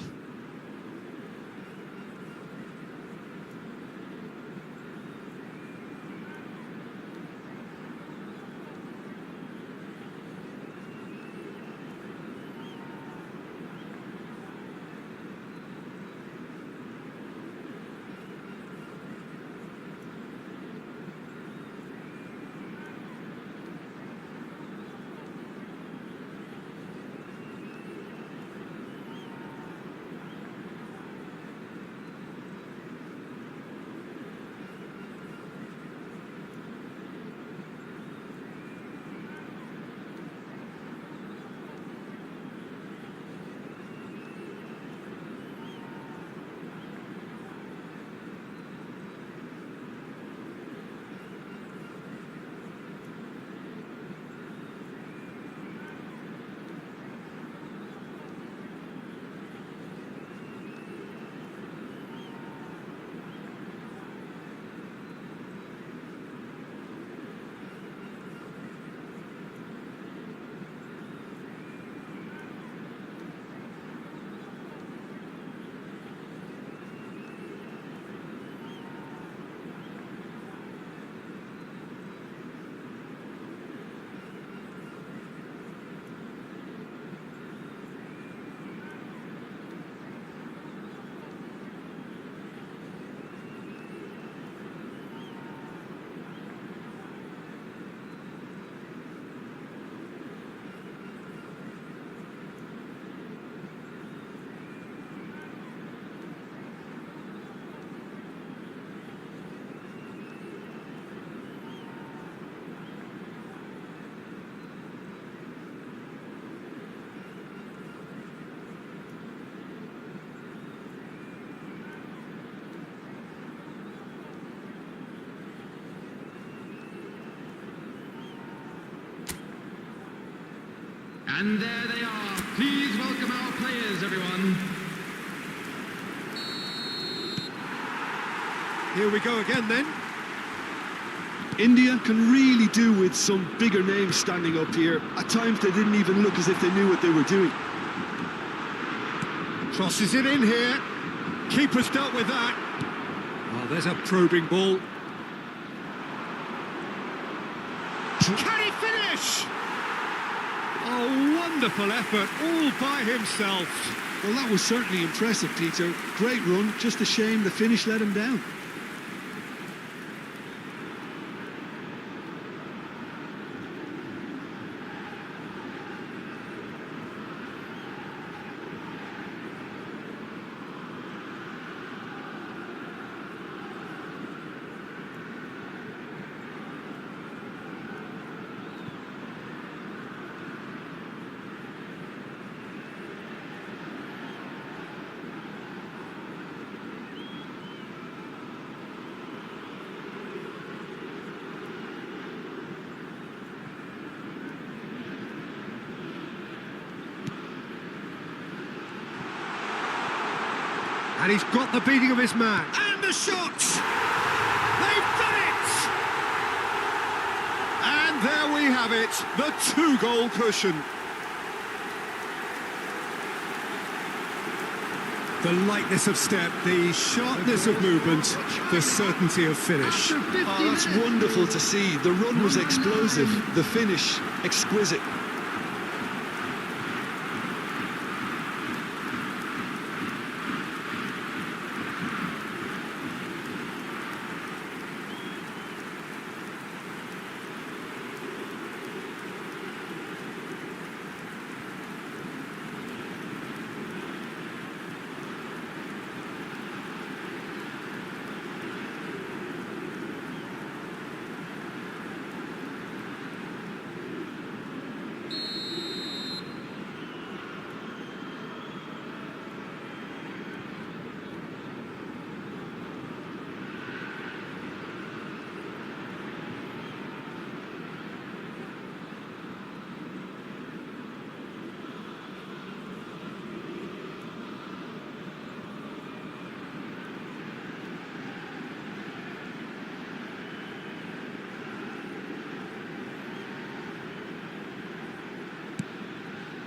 And there they are. Please welcome our players, everyone. Here we go again then. India can really do with some bigger names standing up here. At times they didn't even look as if they knew what they were doing. Crosses it in here. Keeper's dealt with that. Oh, there's a probing ball. Can he finish? Oh, wonderful effort, all by himself. Well, that was certainly impressive, Peter. Great run, just a shame the finish let him down. And he's got the beating of his man. And the shots! They've done it! And there we have it, the two-goal cushion. The lightness of step, the sharpness of movement, the certainty of finish. Oh, that's wonderful to see. The run was explosive, the finish exquisite.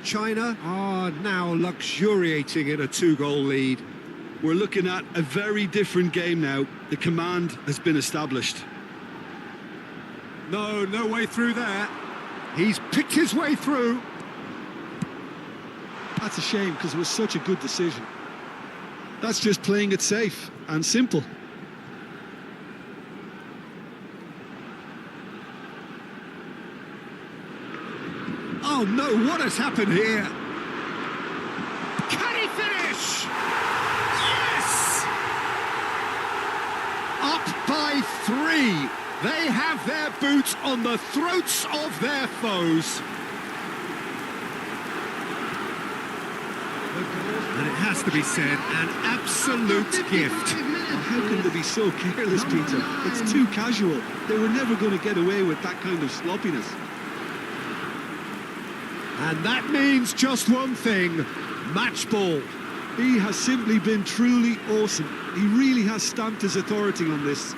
China are now luxuriating in a 2-goal lead. We're looking at a very different game now. The command has been established. No way through there. He's picked his way through. That's a shame because it was such a good decision. That's just playing it safe and simple. Oh no, what has happened here? Can he finish? Yes! Up by 3. They have their boots on the throats of their foes. And it has to be said, an absolute gift. How can they be so careless, Peter? It's too casual. They were never going to get away with that kind of sloppiness. And that means just one thing, match ball. He has simply been truly awesome. He really has stamped his authority on this.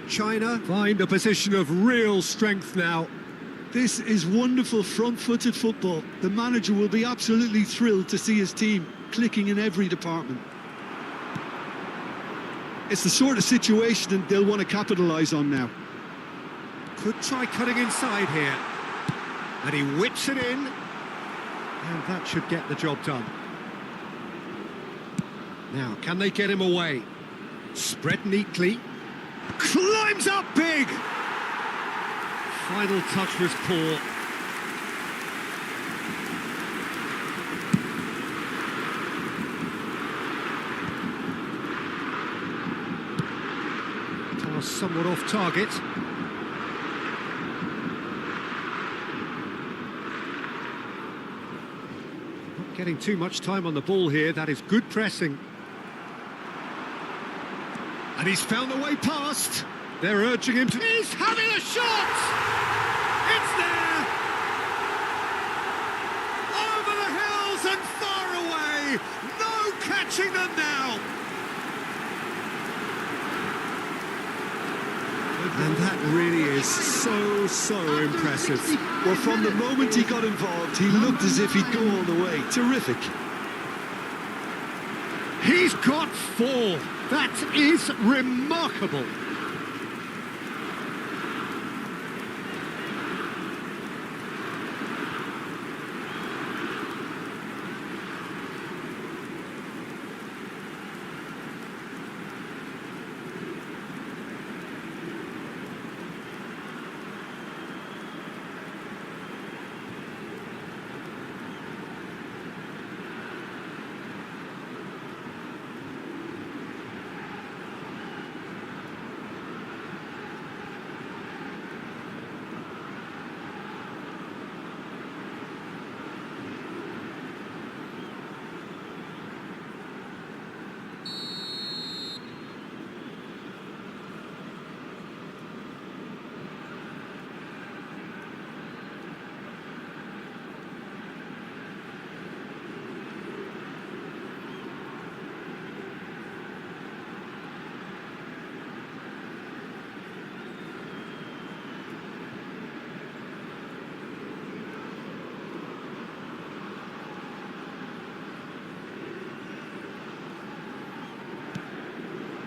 China find a position of real strength now. This is wonderful front-footed football. The manager will be absolutely thrilled to see his team clicking in every department. It's the sort of situation that they'll want to capitalise on now. Could try cutting inside here. And he whips it in. And that should get the job done. Now, can they get him away? Spread neatly. Climbs up big! Final touch was poor. Pass somewhat off target. Not getting too much time on the ball here. That is good pressing. And he's found the way past. They're urging him to... He's having a shot! It's there! Over the hills and far away! No catching them now! And that really is so impressive. Well, from the moment he got involved, he looked as if he'd go all the way. Terrific. He's got 4. That is remarkable.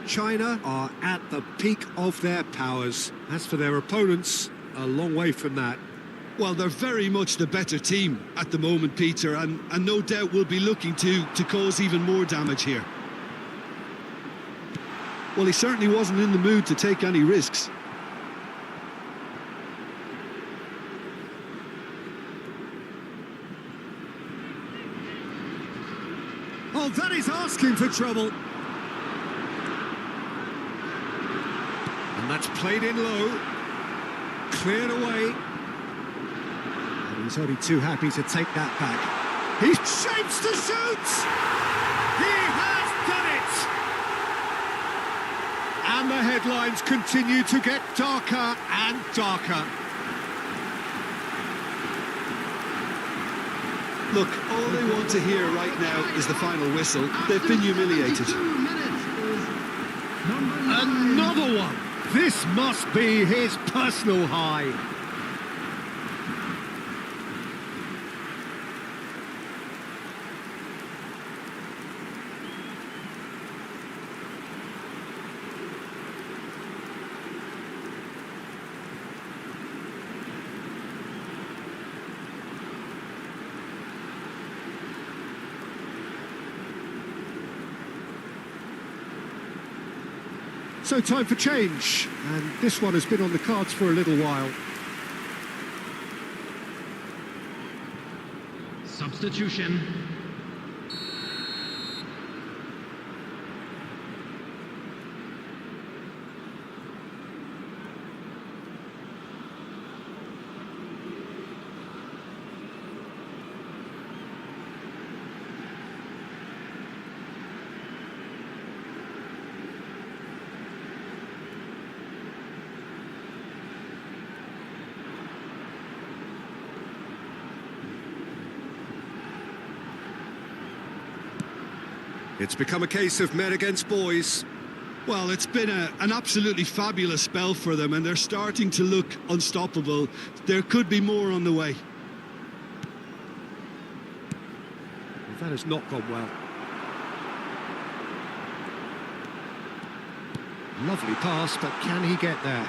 China are at the peak of their powers. As for their opponents, a long way from that. Well, they're very much the better team at the moment, Peter, and no doubt will be looking to cause even more damage here. Well, he certainly wasn't in the mood to take any risks. Well, that is asking for trouble. And that's played in low. Cleared away. And he's only too happy to take that back. He shapes to shoot! He has done it! And the headlines continue to get darker and darker. Look, all they want to hear right now is the final whistle. They've been humiliated. Another one! This must be his personal high. So time for change, and this one has been on the cards for a little while. Substitution. It's become a case of men against boys. Well, it's been an absolutely fabulous spell for them, and they're starting to look unstoppable. There could be more on the way. Well, that has not gone well. Lovely pass, but can he get there?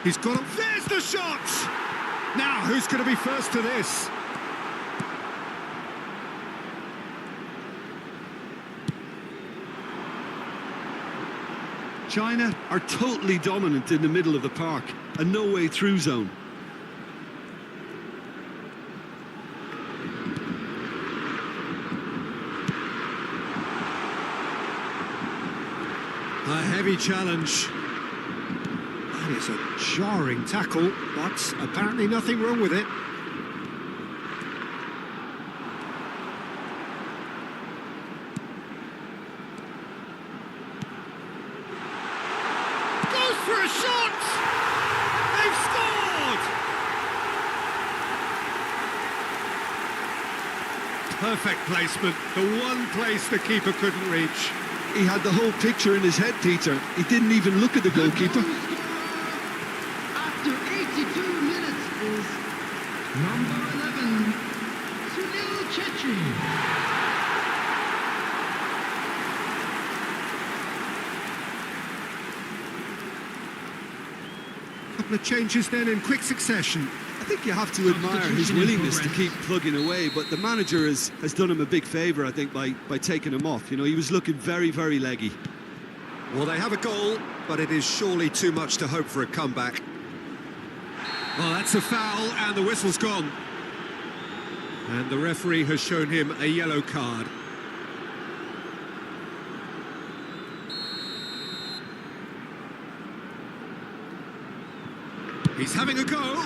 He's got it. There's the shot! Now, who's going to be first to this? China are totally dominant in the middle of the park, a no-way through zone. A heavy challenge. That is a jarring tackle, but apparently nothing wrong with it. Goes for a shot! They've scored! Perfect placement, the one place the keeper couldn't reach. He had the whole picture in his head, Peter. He didn't even look at the goalkeeper. After 82 minutes is number 11, Sunil Chetri. Couple of changes then in quick succession. I think you have to admire his willingness to keep plugging away, but the manager has done him a big favour, I think, by taking him off. You know, he was looking very, very leggy. Well, they have a goal, but it is surely too much to hope for a comeback. Well, that's a foul, and the whistle's gone. And the referee has shown him a yellow card. He's having a go.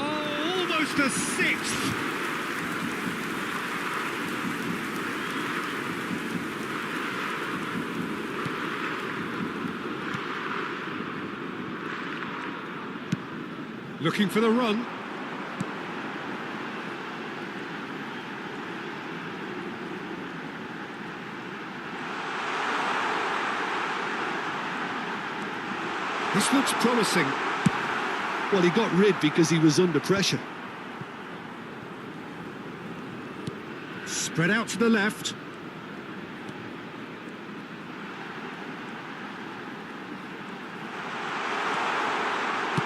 Oh, almost a sixth. Looking for the run. This looks promising. Well, he got rid because he was under pressure. Spread out to the left.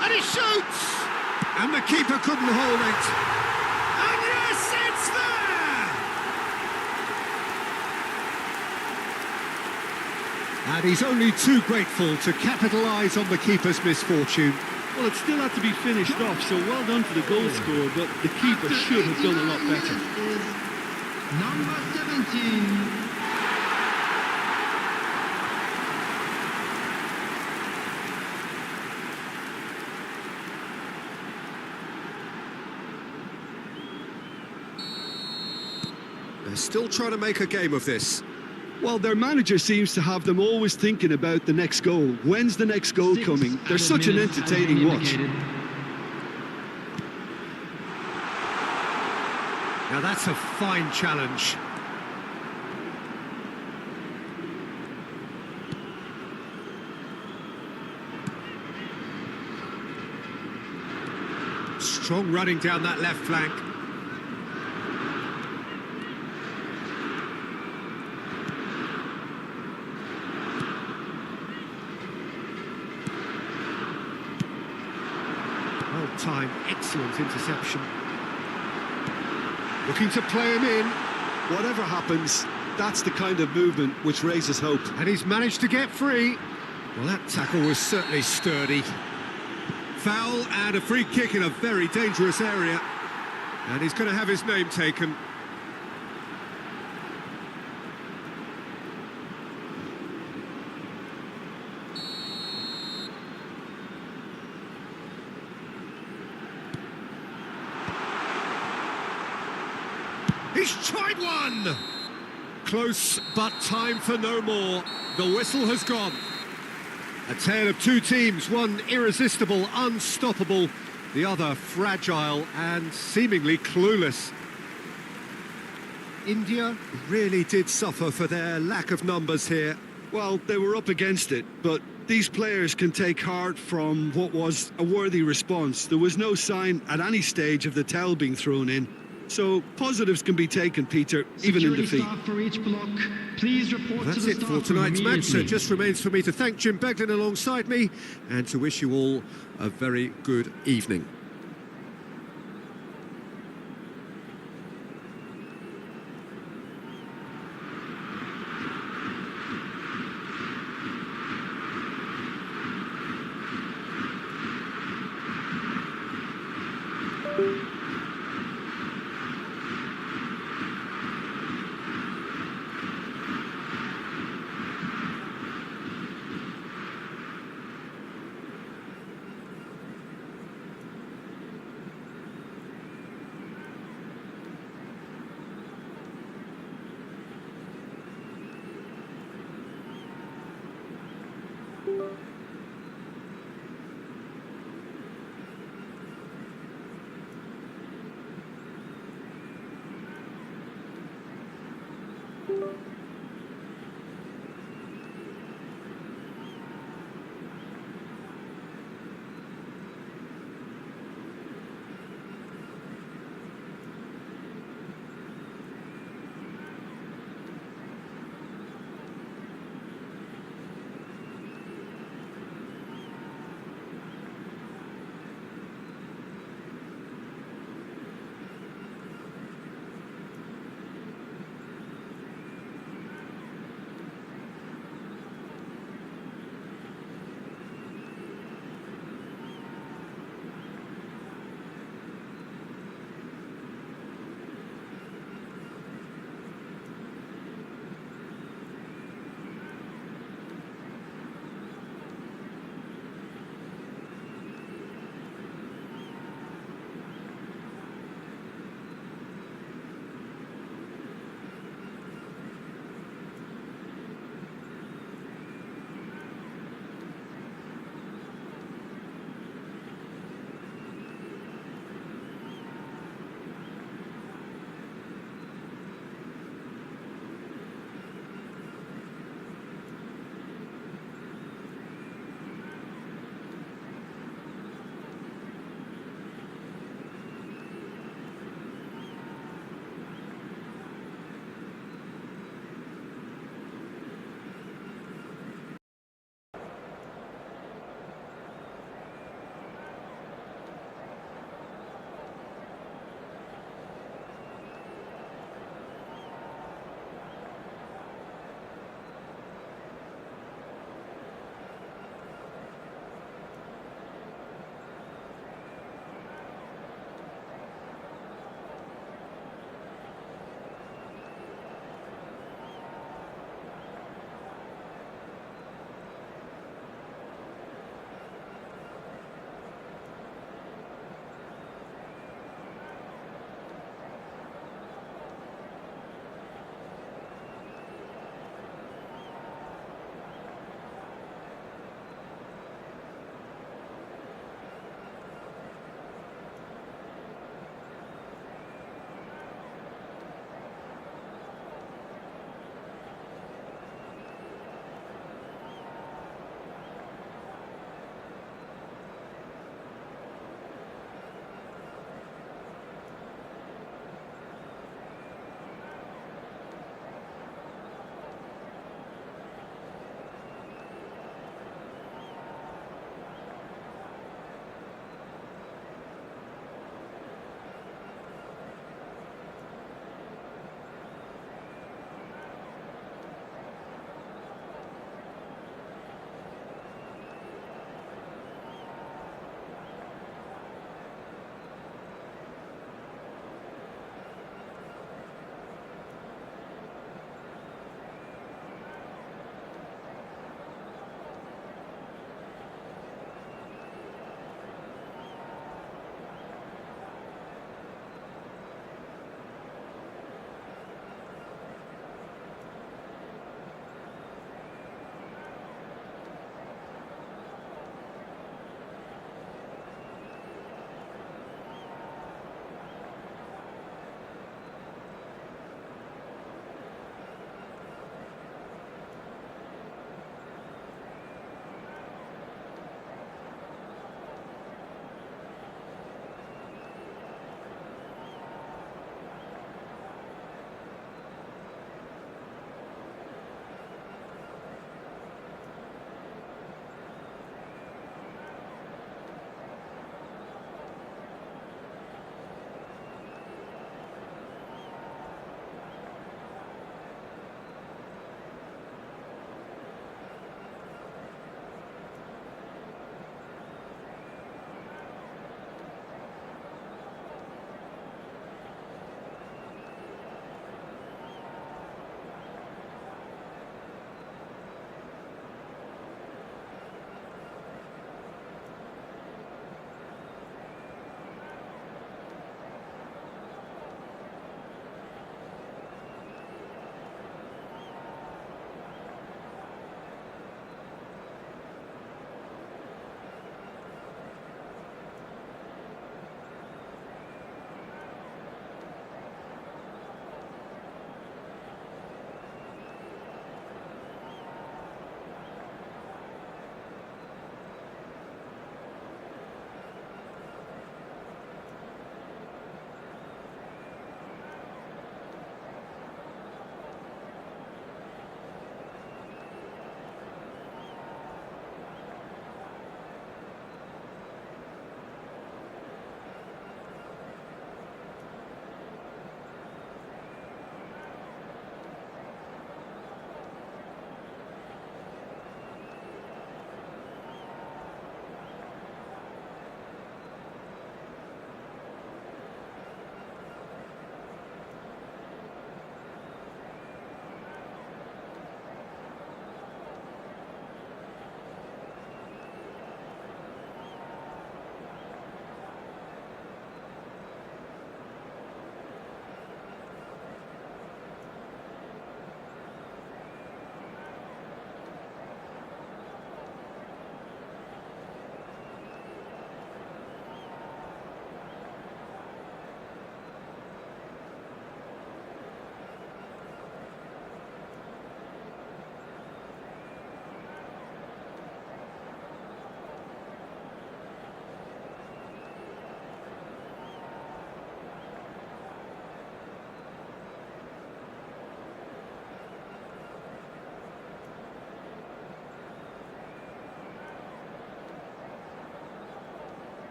And he shoots! And the keeper couldn't hold it. And yes, it's there! And he's only too grateful to capitalise on the keeper's misfortune. Well, it still had to be finished off, so well done for the goal scorer, but the keeper should have done a lot better. Number 15. They're still trying to make a game of this. Well, their manager seems to have them always thinking about the next goal. When's the next goal coming? They're such an entertaining watch. Now that's a fine challenge. Strong running down that left flank. Well timed, excellent interception. Looking to play him in. Whatever happens, that's the kind of movement which raises hope. And he's managed to get free. Well, that tackle was certainly sturdy. Foul and a free kick in a very dangerous area. And he's going to have his name taken. He's tried one! Close, but time for no more. The whistle has gone. A tale of two teams, one irresistible, unstoppable, the other fragile and seemingly clueless. India really did suffer for their lack of numbers here. Well, they were up against it, but these players can take heart from what was a worthy response. There was no sign at any stage of the towel being thrown in. So positives can be taken, Peter, even in defeat. For each block, please report That's to the it for staff tonight's room match. So it immediately. just remains for me to thank Jim Beglin alongside me and to wish you all a very good evening.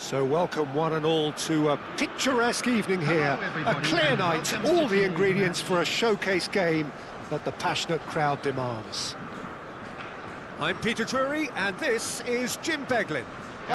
So welcome one and all to a picturesque evening here, a clear night, all the ingredients for a showcase game that the passionate crowd demands. I'm Peter Drury and this is Jim Beglin.